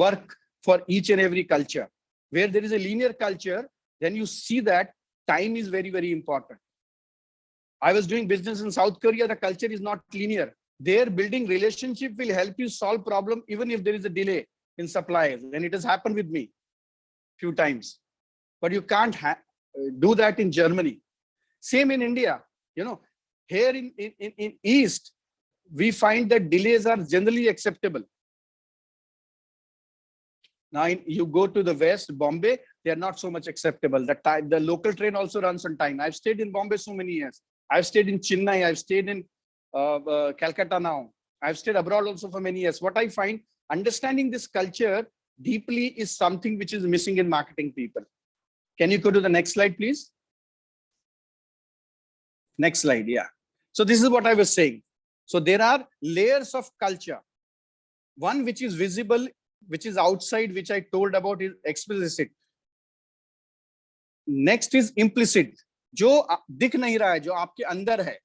work for each and every culture. Where there is a linear culture, then you see that time is very, very important. I was doing business in South Korea. The culture is not linear. There, building relationship will help you solve problem even if there is a delay in supplies. And it has happened with me few times. But you can't do that in Germany. Same in India. Here in East, we find that delays are generally acceptable. Now, you go to the West, Bombay, they are not so much acceptable. The local train also runs on time. I've stayed in Bombay so many years. I've stayed in Chennai. I've stayed in Calcutta now. I've stayed abroad also for many years. What I find, understanding this culture deeply is something which is missing in marketing people. Can you go to the next slide, please? Next slide, yeah. So this is what I was saying. So there are layers of culture. One which is visible, which is outside, which I told about, is explicit. Next is implicit. जो दिख नहीं रहा है, जो आपके अंदर है,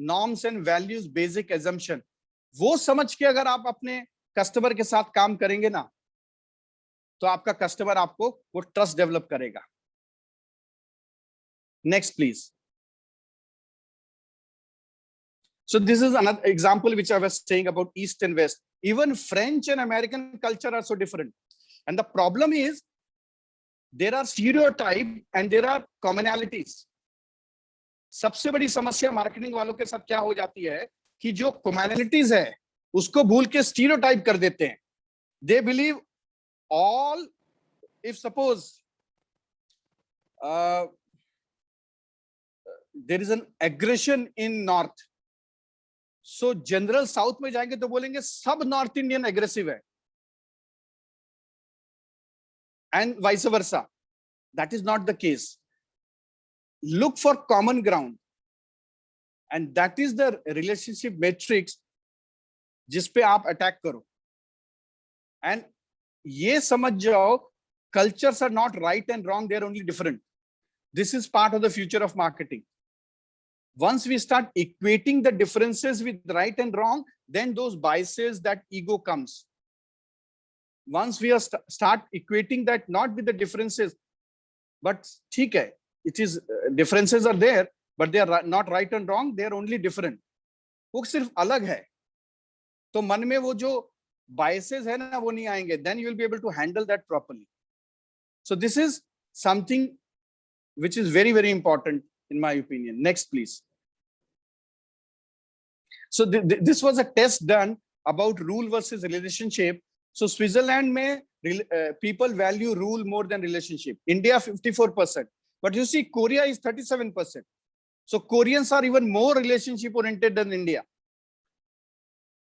norms and values, basic assumption, वो समझ के अगर आप अपने कस्टमर के साथ काम करेंगे ना, तो आपका कस्टमर आपको वो ट्रस्ट डेवलप करेगा. Next, please. So this is another example which I was saying about East and West. Even French and American culture are so different. And the problem is there are stereotypes and there are commonalities. सबसे बड़ी समस्या marketing वालों के साथ क्या हो जाती है कि जो commonalities है उसको भूल के stereotype कर देते हैं. They believe all, if suppose there is an aggression in North, so general south में जाएंगे तो बोलेंगे सब नॉर्थ इंडियन एग्रेसिव है, and vice versa. That is not the case. Look for common ground, and that is the relationship matrix जिस पे आप attack करो. And ये समझ जाओ, cultures are not right and wrong, they are only different. This is part of the future of marketing. Once we start equating the differences with right and wrong, then those biases, that ego comes. Once we are start equating that not with the differences, but ठीक है, it is differences are there, but they are not right and wrong, they are only different. वो सिर्फ अलग है, तो मन में वो जो biases है ना वो नहीं आएंगे. Then you will be able to handle that properly. So this is something which is very, very important in my opinion. Next, please. So this was a test done about rule versus relationship. So Switzerland may people value rule more than relationship. India 54%, but you see Korea is 37%. So Koreans are even more relationship oriented than India.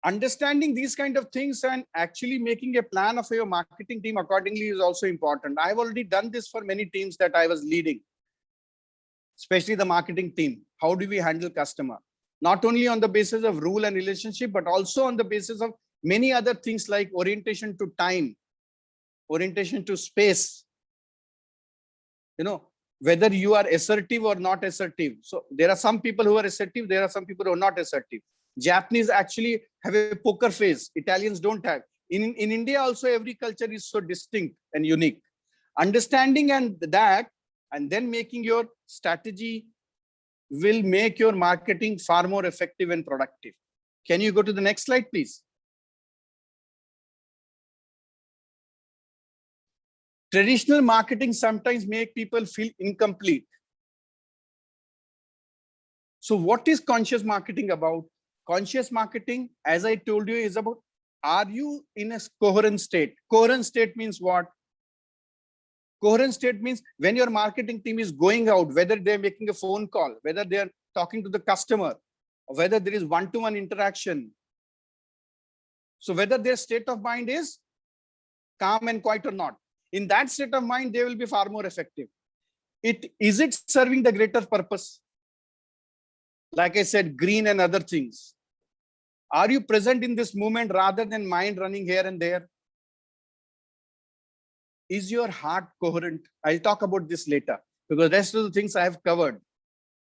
Understanding these kind of things and actually making a plan of your marketing team accordingly is also important. I've already done this for many teams that I was leading, especially the marketing team. How do we handle customer? Not only on the basis of rule and relationship, but also on the basis of many other things like orientation to time, orientation to space. Whether you are assertive or not assertive. So there are some people who are assertive, there are some people who are not assertive. Japanese actually have a poker face. Italians don't have. In India also, every culture is so distinct and unique. Understanding and then making your strategy will make your marketing far more effective and productive. Can you go to the next slide, please? Traditional marketing sometimes make people feel incomplete. So what is conscious marketing about? Conscious marketing, as I told you, is about, are you in a coherent state? Coherent state means what? Coherent state means when your marketing team is going out, whether they're making a phone call, whether they're talking to the customer, or whether there is one-to-one interaction. So whether their state of mind is calm and quiet or not. In that state of mind, they will be far more effective. Is it serving the greater purpose? Like I said, green and other things. Are you present in this moment rather than mind running here and there? Is your heart coherent? I'll talk about this later because the rest of the things I have covered.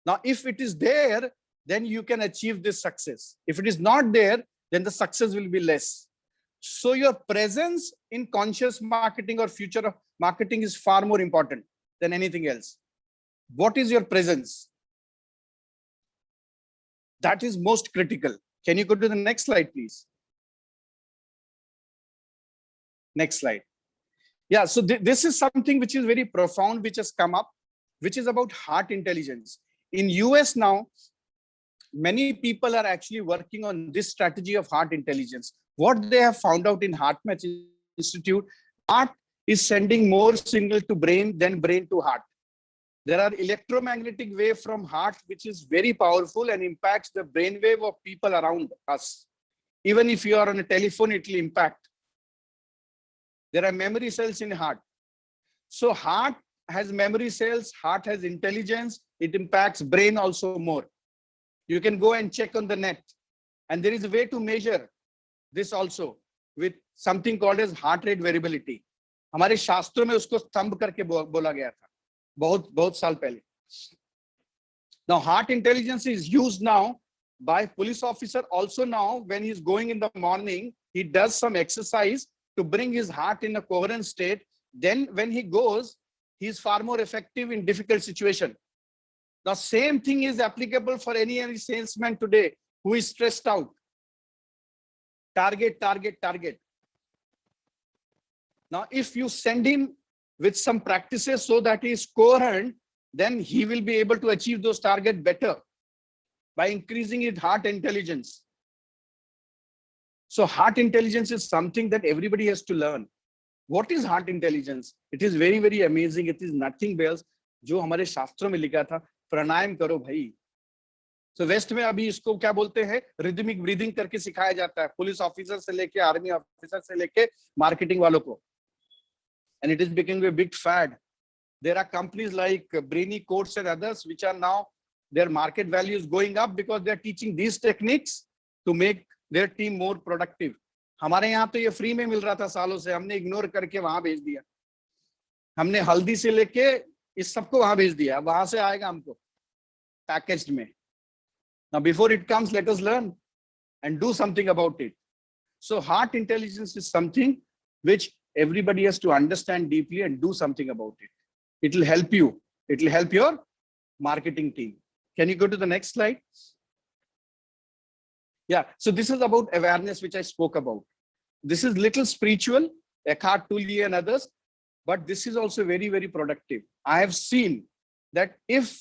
Now, if it is there, then you can achieve this success. If it is not there, then the success will be less. So your presence in conscious marketing or future of marketing is far more important than anything else. What is your presence? That is most critical. Can you go to the next slide, please? Next slide. Yeah, so this is something which is very profound, which has come up, which is about heart intelligence. In US now, many people are actually working on this strategy of heart intelligence. What they have found out in HeartMatch Institute, heart is sending more signal to brain than brain to heart. There are electromagnetic wave from heart, which is very powerful and impacts the brain wave of people around us. Even if you are on a telephone, it will impact. There are memory cells in heart. So heart has memory cells, heart has intelligence, it impacts brain also more. You can go and check on the net. And there is a way to measure this also with something called as heart rate variability. हमारे शास्त्रों में उसको स्तंभ करके बोला गया था बहुत साल पहले. Now heart intelligence is used now by police officer also. Now when he's going in the morning, he does some exercise to bring his heart in a coherent state. Then when he goes, he's far more effective in difficult situation. The same thing is applicable for any salesman today who is stressed out. Target, target, target. Now, if you send him with some practices so that he is coherent, then he will be able to achieve those targets better by increasing his heart intelligence. So heart intelligence is something that everybody has to learn. What is heart intelligence? It is very, very amazing. It is nothing else. जो हमारे शास्त्रों में लिखा था, प्राणायाम करो भाई. So waste में अभी इसको क्या बोलते हैं, रिदमिक ब्रीदिंग करके सिखाया जाता है, पुलिस ऑफिसर से लेके आर्मी ऑफिसर से लेके मार्केटिंग वालों को. And it is becoming a big fad. There are companies like Brainy Course and others which are now, their market value is going up because they are teaching these techniques to make their team more productive. हमारे यहाँ तो ये free में मिल रहा था सालों से, हमने इग्नोर करके वहां भेज दिया. हमने हल्दी से लेके इस सबको वहां भेज दिया, वहां से आएगा हमको पैकेज्ड में. Now before it comes, let us learn and do something about it. So heart intelligence is something which everybody has to understand deeply and do something about it. It will help you. It will help your marketing team. Can you go to the next slide? Yeah, so this is about awareness, which I spoke about. This is little spiritual, Eckhart Tolle and others, but this is also very, very productive. I have seen that if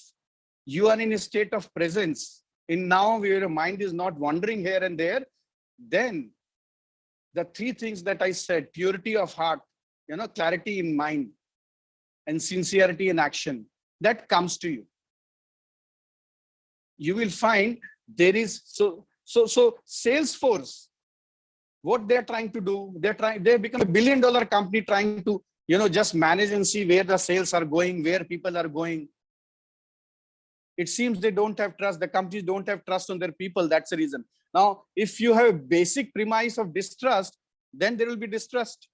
you are in a state of presence, in now where your mind is not wandering here and there, then the three things that I said, purity of heart, clarity in mind, and sincerity in action, that comes to you. You will find there is, so Salesforce, what they're trying to do, they've become $1 billion company trying to, just manage and see where the sales are going, where people are going. It seems they don't have trust. The companies don't have trust on their people. That's the reason. Now, if you have a basic premise of distrust, then there will be distrust.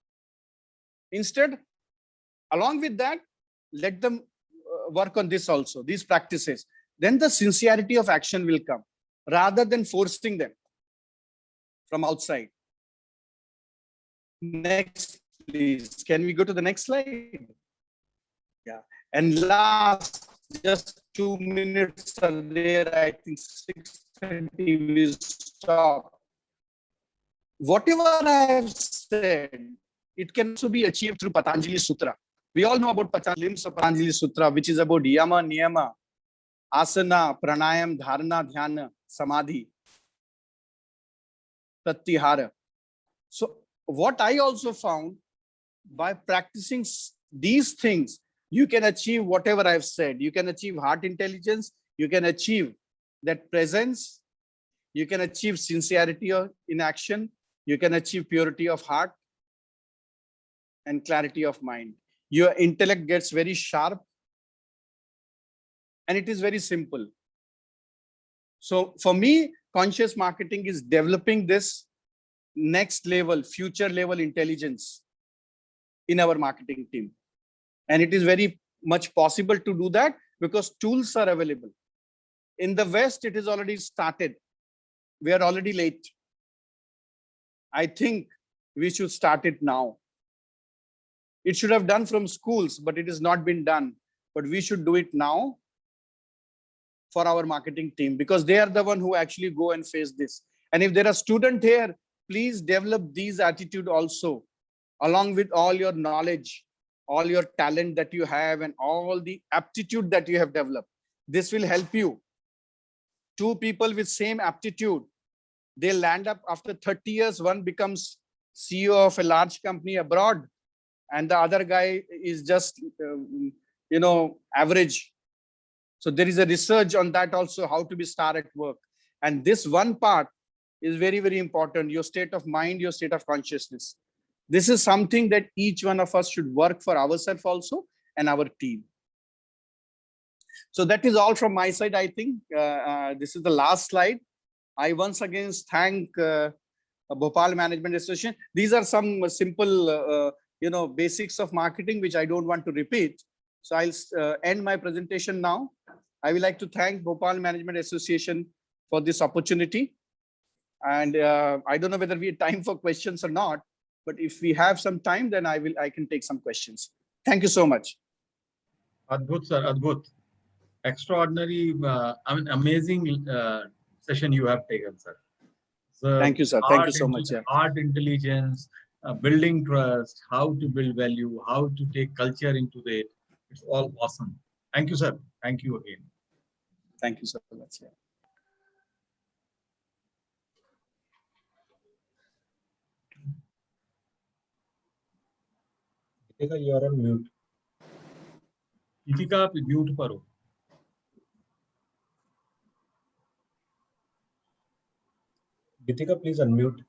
Instead, along with that, let them work on this also, these practices. Then the sincerity of action will come rather than forcing them from outside. Next, please. Can we go to the next slide? Yeah. And last, just 2 minutes are there. I think 6:30 will stop. Whatever I have said, it can also be achieved through Patanjali Sutra. We all know about Patanjali Sutra, which is about Yama, Niyama, Asana, Pranayam, Dharana, Dhyana, Samadhi, Pratyahara. So what I also found, by practicing these things, you can achieve whatever I've said. You can achieve heart intelligence. You can achieve that presence. You can achieve sincerity in action. You can achieve purity of heart and clarity of mind. Your intellect gets very sharp, and it is very simple. So for me, conscious marketing is developing this next level, future level intelligence in our marketing team. And it is very much possible to do that because tools are available. In the West, it is already started. We are already late. I think we should start it now. It should have done from schools, but it has not been done. But we should do it now for our marketing team, because they are the one who actually go and face this. And if there are students here, please develop these attitude also, along with all your knowledge, all your talent that you have, and all the aptitude that you have developed. This will help you. Two people with same aptitude, they land up after 30 years, one becomes CEO of a large company abroad, and the other guy is just, average. So there is a research on that also, how to be star at work. And this one part is very, very important. Your state of mind, your state of consciousness. This is something that each one of us should work for ourselves also and our team. So that is all from my side, I think. This is the last slide. I once again thank Bhopal Management Association. These are some simple, basics of marketing, which I don't want to repeat. So I'll end my presentation now. I would like to thank Bhopal Management Association for this opportunity. And I don't know whether we have time for questions or not, but if we have some time, then I can take some questions. Thank you so much. Adbhut, sir, Adbhut. Extraordinary, amazing session you have taken, sir. So thank you, sir. Thank you so much. Yeah. Art intelligence, building trust, how to build value, how to take culture into it. It's all awesome. Thank you, sir. Thank you again. Thank you so much. Yeah. You are on mute. Gitika, mute paro. Gitika, please unmute.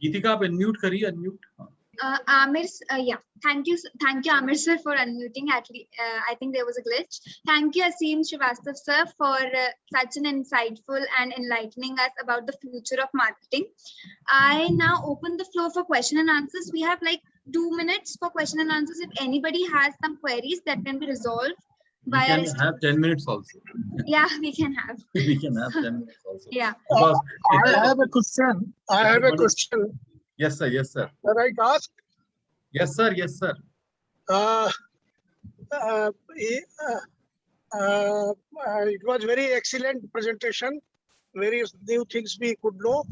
Gitika, unmute kariye, unmute. Amir, yeah, thank you, Amir sir, for unmuting. Actually, I think there was a glitch. Thank you, Aseem Srivastava sir, for such an insightful and enlightening us about the future of marketing. I now open the floor for question and answers. We have like 2 minutes for question and answers. If anybody has some queries that can be resolved by we can have 10 minutes also. Yeah, we can have. We can have 10 minutes also. Yeah. I have a question. I have a question. Yes, sir. Yes, sir. Right, ask? Yes, sir. Yes, sir. It was very excellent presentation. Various new things we could know.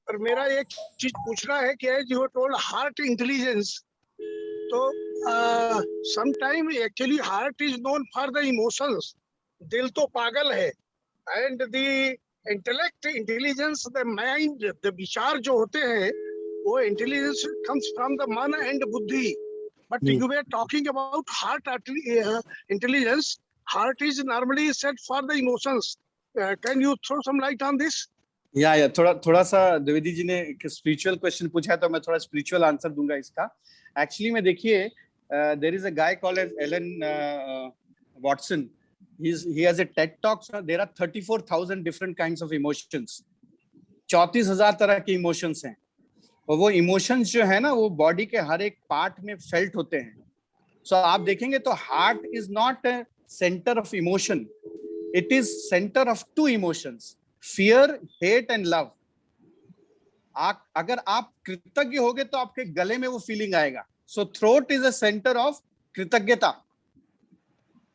पर मेरा एक चीज पूछना है कि as you told heart intelligence, तो sometime actually heart is known for the emotions. दिल तो पागल है, and the intellect, intelligence, the mind, the विचार जो होते हैं, वो intelligence comes from the मन and बुद्धि. But you were talking about heart intelligence. Heart is normally set for the emotions. Can you throw some light on this? या थोड़ा सा द्विवेदी जी ने एक स्पिरिचुअल क्वेश्चन पूछा है, तो मैं थोड़ा स्पिरिचुअल आंसर दूंगा इसका. एक्चुअली में देखिए, there is a guy called as Alan Watson. he has a TED talk. There are 34,000 different kinds of emotions. 34,000 तरह के इमोशंस हैं, और वो इमोशंस जो है ना, वो बॉडी के हर एक पार्ट में फेल्ट होते हैं. सो आप देखेंगे तो heart is not a centre of emotion, it is centre of 2 emotions, fear, hate and love. अगर आप कृतज्ञ होगे तो आपके गले में वो फीलिंग आएगा. So throat is a centre of कृतज्ञता,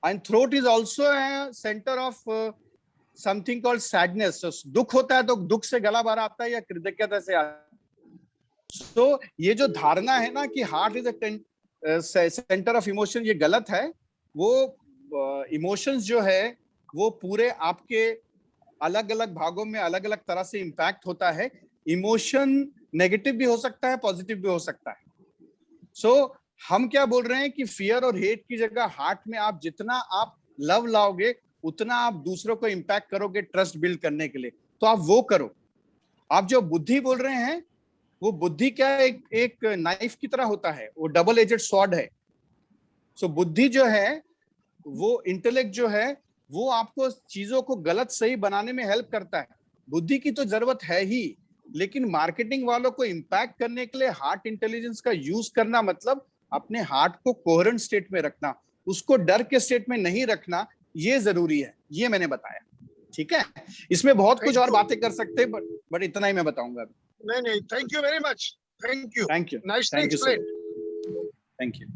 and throat is also a centre of something called sadness. दुख होता है तो दुख से गला भरा आता है या कृतज्ञता से आता है. सो ये जो धारणा है ना कि heart is a centre of emotion, ये गलत है. वो इमोशंस जो है वो पूरे आपके अलग अलग भागों में अलग अलग तरह से इंपैक्ट होता है. इमोशन नेगेटिव भी हो सकता है, पॉजिटिव भी हो सकता है. सो हम क्या बोल रहे हैं कि फियर और हेट की जगह हार्ट में आप जितना आप लव लाओगे, उतना आप दूसरों को इंपैक्ट करोगे ट्रस्ट बिल्ड करने के लिए. तो आप वो करो. आप जो बुद्धि बोल रहे हैं, वो बुद्धि क्या एक नाइफ की तरह होता है, वो डबल एजेड स्वॉर्ड है. सो बुद्धि जो है, वो इंटेलेक्ट जो है, वो आपको चीजों को गलत सही बनाने में हेल्प करता है. बुद्धि की तो जरूरत है ही, लेकिन मार्केटिंग वालों को इंपैक्ट करने के लिए हार्ट इंटेलिजेंस का यूज करना मतलब अपने हार्ट को कोहेरेंट स्टेट में रखना. उसको डर के स्टेट में नहीं रखना, ये जरूरी है, ये मैंने बताया। ठीक है, इसमें बहुत कुछ और बातें कर सकते हैं, बट इतना ही मैं बताऊंगा। नहीं, thank you very much, thank you, thank you, nicely thank you sir, explained. Thank you.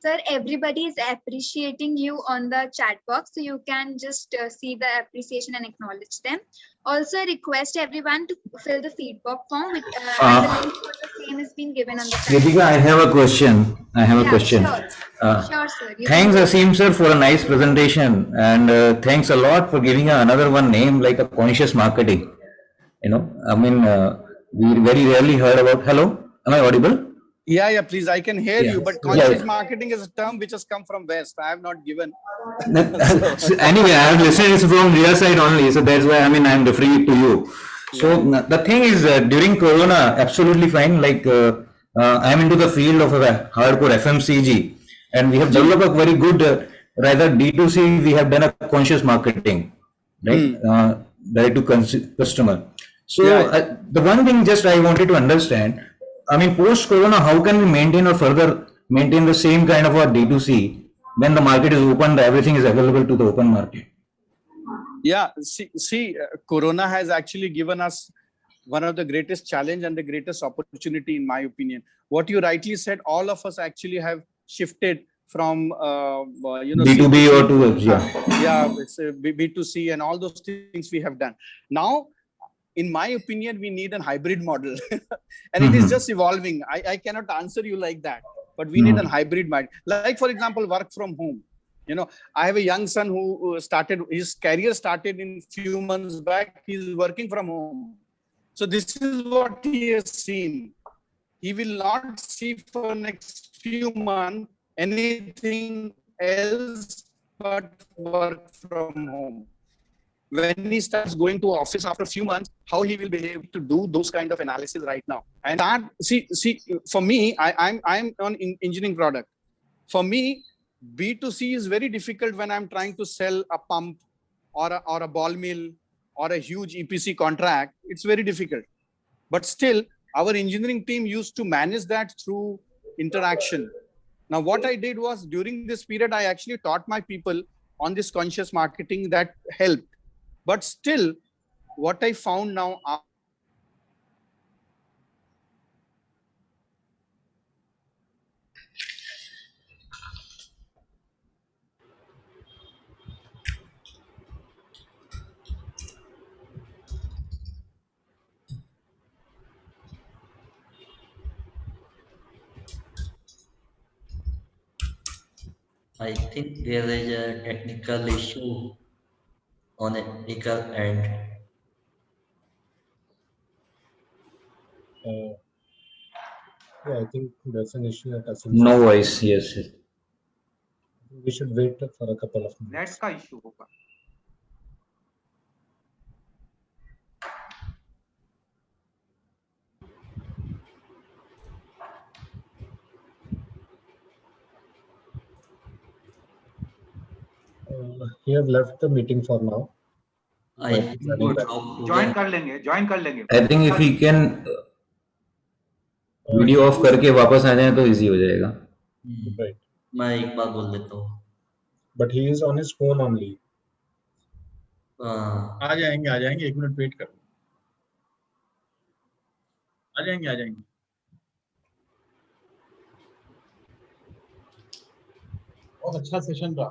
Sir, everybody is appreciating you on the chat box, so you can just see the appreciation and acknowledge them. Also, I request everyone to fill the feedback form with and the link for the same has been given on the chat. Ritika, I have a question. Sure. Sure, sir. You Thanks, can go. Asim sir, for a nice presentation, and thanks a lot for giving another one name like a conscious marketing. You know, I mean, we very rarely heard about. Hello, am I audible? Yeah, please, I can hear Yeah. you, but conscious marketing is a term which has come from West. I have not given. So, anyway, I have listened it from your side only, so that's why I mean I'm referring it to you. So the thing is, during Corona, absolutely fine. Like I'm into the field of hardcore FMCG, and we have developed a very good, rather D2C. We have done a conscious marketing, right? Direct to customer. So the one thing just I wanted to understand. I mean, post Corona, how can we maintain or further maintain the same kind of a D2C when the market is open, everything is available to the open market? Yeah, see, Corona has actually given us one of the greatest challenge and the greatest opportunity, in my opinion. What you rightly said, all of us actually have shifted from B2B or to it's B2C and all those things we have done. Now, in my opinion, we need a hybrid model, and it is just evolving. I cannot answer you like that, but we need a hybrid model. Like, for example, work from home. You know, I have a young son who started, his career started in few months back. He's working from home. So this is what he has seen. He will not see for next few months anything else but work from home. When he starts going to office after a few months, how he will be able to do those kind of analysis right now. And that, see, for me, I'm on engineering product. For me, B2C is very difficult when I'm trying to sell a pump or a ball mill or a huge EPC contract. It's very difficult. But still, our engineering team used to manage that through interaction. Now, what I did was, during this period, I actually taught my people on this conscious marketing that helped. But still, what I found now, I think there is a technical issue on a technical end. Yeah, I think there's an issue at Asim. No voice, yes. We should wait for a couple of minutes. Net का issue होगा. He has left the meeting for now. I think we would drop join कर लेंगे. I think if he can video of करके वापस आ जाए तो easy हो जाएगा. Right. मैं एक बार बोल देता हूँ. But he is on his phone only. आ जाएंगे 1 मिनट वेट करो. आ जाएंगे. बहुत अच्छा सेशन रहा.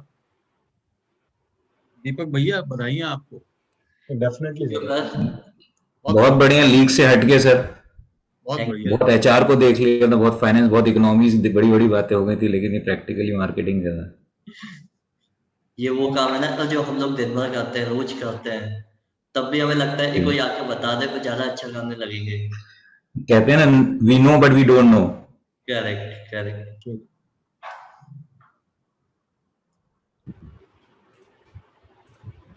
दीपक भैया, बधाई आपको. Definitely. बहुत बढ़िया, लीग से हटके सर. बहुत बढ़िया. बहुत एचआर को देख लिया ना, बहुत फाइनेंस, बहुत इकोनॉमिक्स, बड़ी बातें हो गई थी, लेकिन ये प्रैक्टिकली मार्केटिंग ज्यादा. ये वो काम है ना जो हम लोग दिन भर करते हैं, रोज करते हैं, तब भी हमें लगता है कि कोई आके बता दे तो ज्यादा अच्छा करने लगेंगे. कहते हैं ना, we know but we don't know. Correct.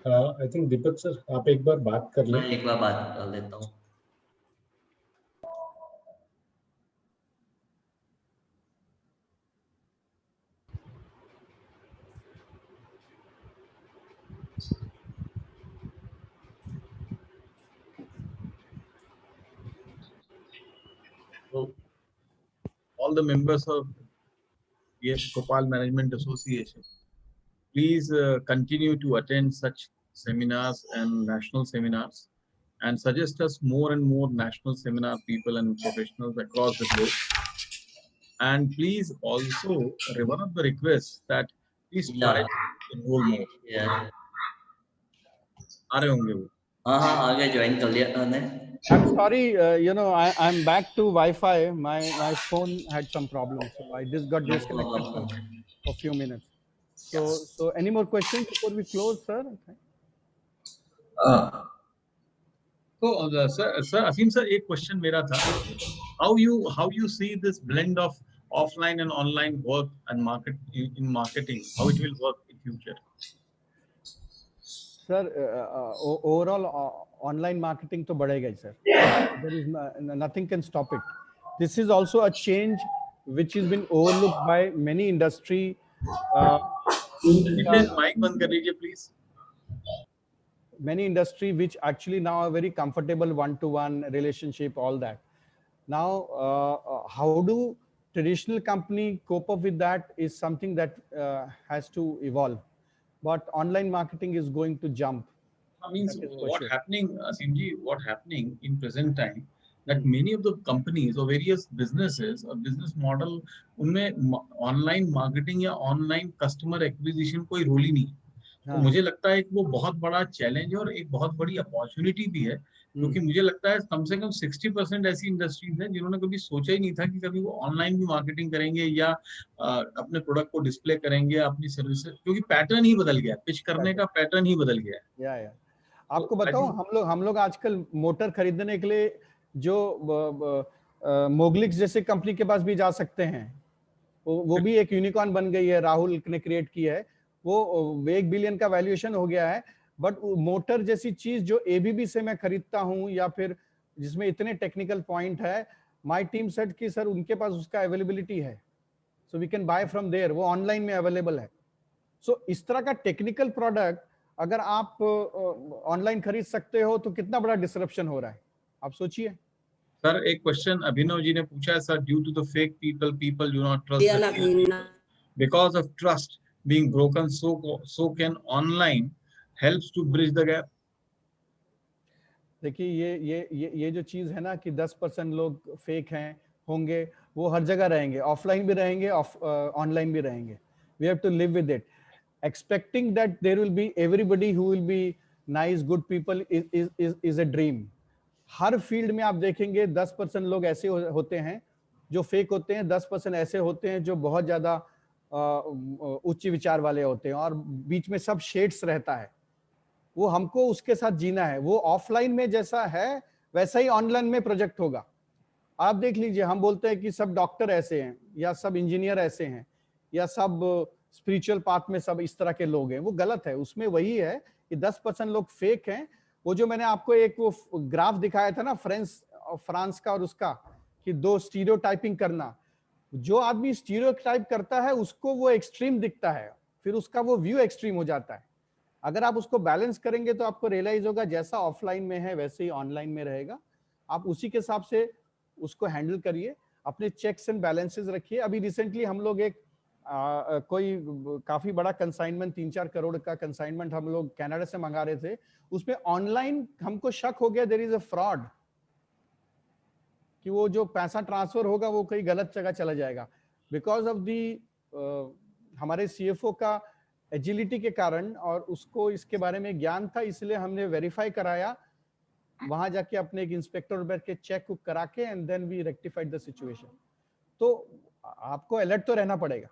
I think Deepak sir, आप एक बार बात कर लें. मैं एक बार बात कर लेता हूँ. So, all the members of Yes, Bhopal Management Association. Please continue to attend such seminars and national seminars, and suggest us more and more national seminar people and professionals across the globe. And please also, one of the requests that please try Yeah, to enroll more. yeah. आ रहे होंगे वो. हाँ आगे join कर लिया मैंने. I'm sorry, I'm back to Wi-Fi. My phone had some problems, so I just got disconnected for a few minutes. So any more questions before we close, sir? So, sir, Asim sir, एक question मेरा था. How you see this blend of offline and online work and marketing? How it will work in future? Sir, overall online marketing तो बढ़ेगा ही, sir. There is nothing can stop it. This is also a change which has been overlooked by many industry. Mic बंद कर लीजिए, please. Many industry which actually now are very comfortable one-to-one relationship, all that. Now, how do traditional company cope up with that is something that has to evolve. But online marketing is going to jump. I mean, what happening, Asimji, what happening in present time, that many of the companies or various businesses or business model, उनमें online marketing या online customer acquisition कोई role ही नहीं. तो मुझे लगता है कि वो बहुत बड़ा चैलेंज है और एक बहुत बड़ी अपॉर्चुनिटी भी है, क्योंकि मुझे लगता है कम से कम 60% ऐसी इंडस्ट्रीज हैं जिन्होंने कभी सोचा ही नहीं था कि कभी वो ऑनलाइन भी मार्केटिंग करेंगे या अपने प्रोडक्ट को डिस्प्ले करेंगे, अपनी सर्विसेज, क्योंकि पैटर्न ही बदल गया, पिच करने का पैटर्न ही बदल गया है. आपको बताऊं, हम लोग आजकल मोटर खरीदने के लिए जो मोगलिक्स जैसे कंपनी के पास भी जा सकते हैं. वो भी एक यूनिकॉर्न बन गई है, राहुल ने क्रिएट की है. वो 1 बिलियन का वैल्यूएशन हो गया है. बट मोटर जैसी चीज जो एबीबी से मैं खरीदता हूं या फिर जिसमें इतने टेक्निकल पॉइंट है, माय टीम सेड कि सर उनके पास उसका अवेलेबिलिटी है, so we can buy from there, वो ऑनलाइन में अवेलेबल है. सो इस तरह का टेक्निकल प्रोडक्ट अगर आप ऑनलाइन खरीद सकते हो तो कितना बड़ा डिसरप्शन हो रहा है, आप सोचिए. सर एक क्वेश्चन अभिनव जी ने पूछा है, sir due to the fake people do not trust, because of trust being broken, so can online helps to bridge the gap. देखिए ये जो चीज है ना कि 10% लोग फेक हैं होंगे, वो हर जगह रहेंगे, ऑफलाइन भी रहेंगे, ऑनलाइन भी रहेंगे. We have to live with it. Expecting that there will be everybody who will be nice, good people is a dream. Her field में आप देखेंगे 10% लोग ऐसे होते हैं जो फेक होते हैं, 10% ऐसे होते हैं जो बहुत ज्यादा उच्च विचार वाले होते हैं, और बीच में सब शेड्स रहता है. वो हमको उसके साथ जीना है. वो ऑफलाइन में जैसा है वैसा ही ऑनलाइन में प्रोजेक्ट होगा. आप देख लीजिए, हम बोलते हैं कि सब डॉक्टर ऐसे हैं या सब इंजीनियर ऐसे हैं या सब स्पिरिचुअल पाथ में सब इस तरह के लोग हैं. वो गलत है. उसमें वही है कि 10% लोग फेक हैं. वो जो मैंने आपको एक वो ग्राफ दिखाया था ना फ्रांस का और उसका, कि 2 स्टीरियोटाइपिंग करना. जो आदमी स्टीरियोटाइप करता है उसको वो एक्सट्रीम दिखता है, फिर उसका वो व्यू एक्सट्रीम हो जाता है. अगर आप उसको बैलेंस करेंगे तो आपको रियलाइज होगा जैसा ऑफलाइन में है वैसे ही ऑनलाइन में रहेगा. आप उसी के हिसाब से उसको हैंडल करिए, अपने चेक्स एंड बैलेंसेस रखिए. अभी रिसेंटली हम लोग एक कोई काफी बड़ा कंसाइनमेंट 3-4 करोड़ का कंसाइनमेंट हम लोग कनाडा से मंगा रहे थे. उसमें ऑनलाइन हमको शक हो गया देयर इज अ फ्रॉड, कि वो जो पैसा ट्रांसफर होगा वो कहीं गलत जगह चला जाएगा. बिकॉज ऑफ दी हमारे सीएफओ का एजिलिटी के कारण और उसको इसके बारे में ज्ञान था, इसलिए हमने वेरीफाई कराया, वहां जाके अपने एक इंस्पेक्टर बैठ के चेक करा के and then we rectified the situation. तो आपको अलर्ट तो रहना पड़ेगा.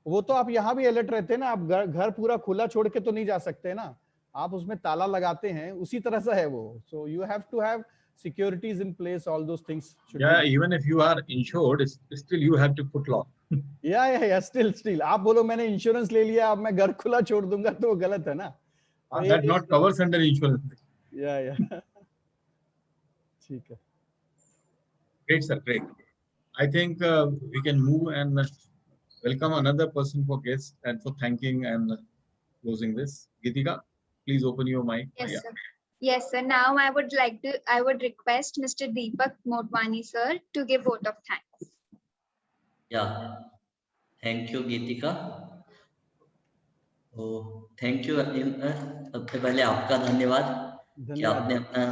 वो तो आप यहाँ भी अलर्ट रहते हैं ना, आप घर पूरा खुला छोड़ के तो नहीं जा सकते ना, आप उसमें ताला लगाते हैं, उसी तरह से है वो. So you have to have securities in place, all those things should be. Even if you are insured, still you have to put lock. yeah still आप बोलो मैंने इंश्योरेंस ले लिया अब मैं घर खुला छोड़ दूंगा तो वो गलत है ना. That not covers under insurance. yeah ठीक है. Great sir, great. I think we can move and welcome another person for guests and for thanking and closing this. Geetika, please open your mic. Yes sir. Yes, sir. Now I would request Mr. Deepak Motwani, sir, to give vote of thanks. Yeah. Thank you Geetika. तो thank you सबसे पहले आपका धन्यवाद कि आपने अपना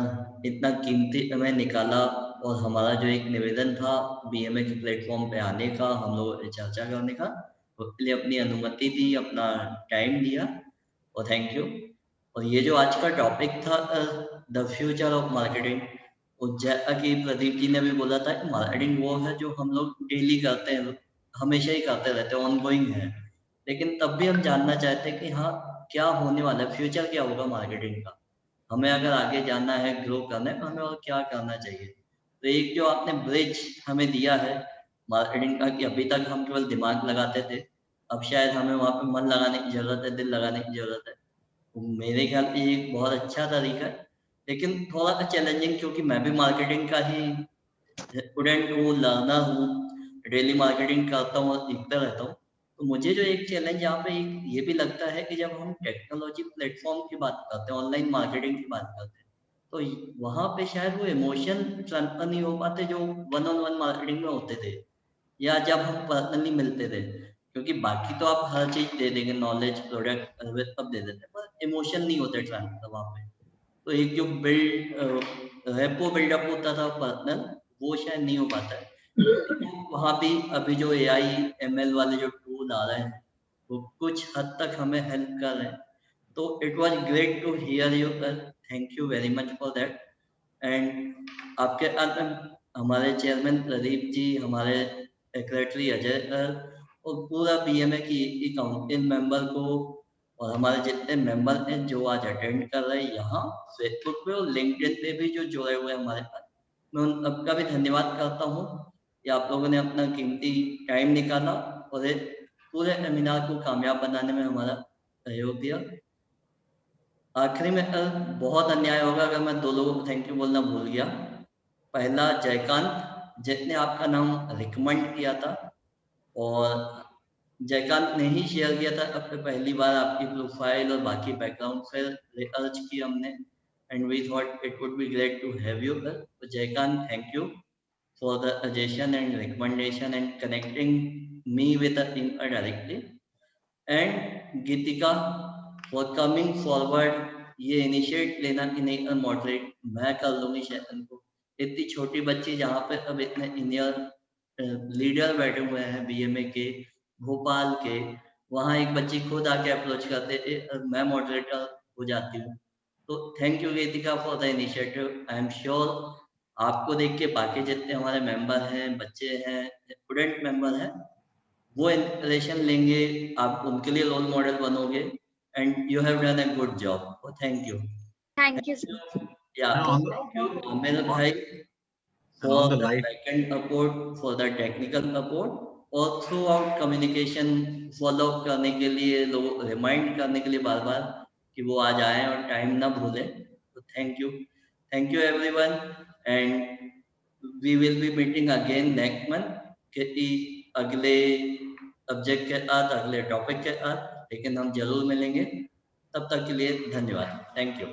इतना कीमती समय निकाला और हमारा जो एक निवेदन था बीएमए के प्लेटफॉर्म पे आने का, हम लोग चर्चा करने का, उसके लिए अपनी अनुमति दी, अपना टाइम दिया, और थैंक यू। और ये जो आज का टॉपिक था द फ्यूचर ऑफ मार्केटिंग, जैसा कि प्रदीप जी ने भी बोला था कि मार्केटिंग वो है जो हम लोग डेली करते हैं, हमेशा ही करते रहते हैं, ऑनगोइंग है। लेकिन तब भी हम जानना चाहते हैं कि हाँ क्या होने वाला है, फ्यूचर क्या होगा मार्केटिंग का, हमें अगर आगे जाना है, ग्रो करना है, तो हमें और क्या करना चाहिए। तो एक जो आपने ब्रिज हमें दिया है मार्केटिंग का, कि अभी तक हम केवल दिमाग लगाते थे, अब शायद हमें वहाँ पे मन लगाने की जरूरत है, दिल लगाने की जरूरत है। तो मेरे ख्याल में ये एक बहुत अच्छा तरीका है, लेकिन थोड़ा सा चैलेंजिंग, क्योंकि मैं भी मार्केटिंग का ही स्टूडेंट हूँ, लर्नर हूँ, डेली मार्केटिंग करता हूँ और सीखता रहता हूँ। तो मुझे जो एक चैलेंज यहाँ पे ये भी लगता है कि जब हम टेक्नोलॉजी प्लेटफॉर्म की बात करते हैं, ऑनलाइन मार्केटिंग की बात करते हैं, तो वहाँ पे शायद वो इमोशन ट्रांसफर नहीं हो पाते जो वन ऑन वन मार्केटिंग में होते थे, या जब हम पर्सनली मिलते थे। क्योंकि बाकी तो आप हर चीज दे देंगे, नॉलेज, प्रोडक्ट, सर्विस सब दे देते, पर इमोशन नहीं होते ट्रांसफर वहाँ पे। तो एक जो रेपो बिल्डअप होता था पर्सनल, वो शायद नहीं हो पाता है। तो वहाँ भी अभी जो AI ML वाले जो टूल आ रहे हैं, वो कुछ हद तक हमें हेल्प कर रहे हैं। तो it was great to hear you, thank you very much for that. And आपके अंत में हमारे चेयरमैन प्रदीप जी, हमारे सेक्रेटरी अजय सर, और पूरा बीएमए की काउंसिल मेंबर को, और हमारे जितने मेंबर हैं जो आज अटेंड कर रहे हैं यहाँ फेसबुक पे और लिंक्डइन पे भी जो जुड़े हुए हैं हमारे साथ, मैं उन सबका भी धन्यवाद करता हूँ कि आप लोगों ने अपना कीमती टाइम निकाला और एक पूरे सेमिनार को कामयाब बनाने में हमारा सहयोग दिया। आखिरी में बहुत अन्याय होगा अगर मैं 2 लोगों को थैंक यू बोलना भूल गया। पहला जयकांत, जिसने आपका नाम रिकमेंड किया था, और जयकांत ने ही शेयर किया था अपने पहली बार आपकी प्रोफाइल और बाकी बैकग्राउंड, फिर रिसर्च की हमने, and we thought it would be great to have you. तो Jaikant, thank you for the suggestion and recommendation and connecting me with the team directly, and Gitika for coming forward, ये initiate लेना कि नहीं moderate मैं कर लूंगी session को। इतनी छोटी बच्ची जहाँ पे अब इतने इंडियन लीडर बैठे हुए हैं बीएमए के, भोपाल के, वहाँ एक बच्ची खुद आके अप्रोच करते मैं मॉडरेटर हो जाती हूँ। तो thank you Geetika for the initiative. I am sure आपको देख के बाकी जितने हमारे मेंबर हैं, बच्चे हैं, स्टूडेंट मेंबर हैं, वो इंस्पिरेशन लेंगे, आप उनके लिए रोल मॉडल बनोगे, and you have done a good job. Thank you. Thank you, sir. Thank you मेरे भाई for the backend support, for the technical support, और थ्रू आउट कम्युनिकेशन फॉलो करने के लिए, लोग रिमाइंड करने के लिए बार बार कि वो आज आए और टाइम ना भूले। तो thank you everyone, and we will be meeting again next month कि अगले सब्जेक्ट के साथ, अगले टॉपिक के साथ, लेकिन हम जरूर मिलेंगे। तब तक के लिए धन्यवाद। Thank you.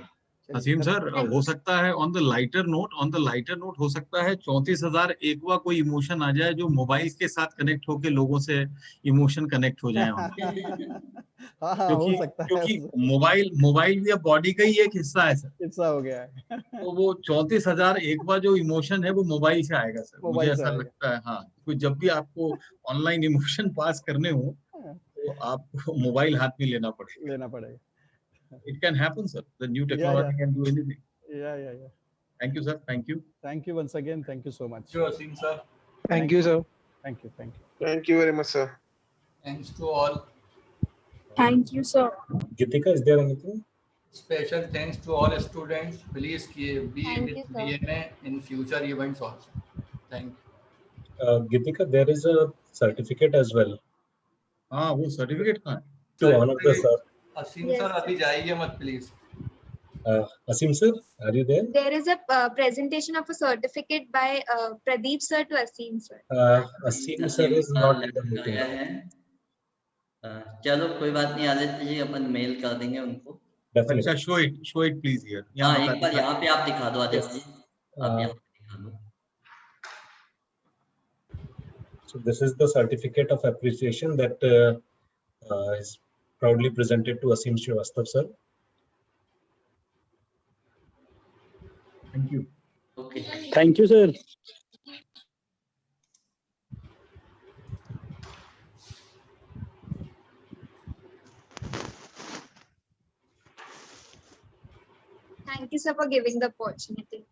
असीम सर, हो सकता है ऑन द लाइटर नोट हो सकता है 34,001वां कोई इमोशन आ जाए जो मोबाइल के साथ कनेक्ट होके लोगों से इमोशन कनेक्ट हो जाए। हाँ, हो सकता है, क्योंकि मोबाइल भी अब बॉडी का ही एक हिस्सा है सर, हिस्सा हो गया है। तो वो 34,001वां जो इमोशन है वो मोबाइल से आएगा सर, मुझे मोबाइल से ऐसा आएगा। लगता है। हाँ, तो जब भी आपको ऑनलाइन इमोशन पास करने हो तो आपको मोबाइल हाथ में लेना पड़ेगा। It can happen, sir. The new technology can do anything. Yeah. Thank you, sir. Thank you. Thank you once again. Thank you so much. Thank you, Asim sir. Thank you, sir. Thank you. Thank you very much, sir. Thanks to all. Thank you, sir. Gitika, is there anything? Special thanks to all students. Please be Thank with you, sir. BMA in future events also. Thank you. Gitika, there is a certificate as well. हाँ, वो certificate कहाँ है? To honor the sir. Asim Yes, sir, sir. अभी जाइए मत please. Asim sir, are you there? There is a presentation of a certificate by Pradeep sir to Asim sir. Asim sir is not in the meeting. चलो कोई बात नहीं, आदित्य जी अपन mail कर देंगे उनको। अच्छा, show it please here. हाँ, एक बार यहाँ पे आप दिखा दो आदित्य जी, आप यहाँ पे दिखा दो। So this is the certificate of appreciation that is proudly presented to Asim Srivastav sir. Thank you. Okay. Thank you, sir. Thank you, sir, for giving the opportunity.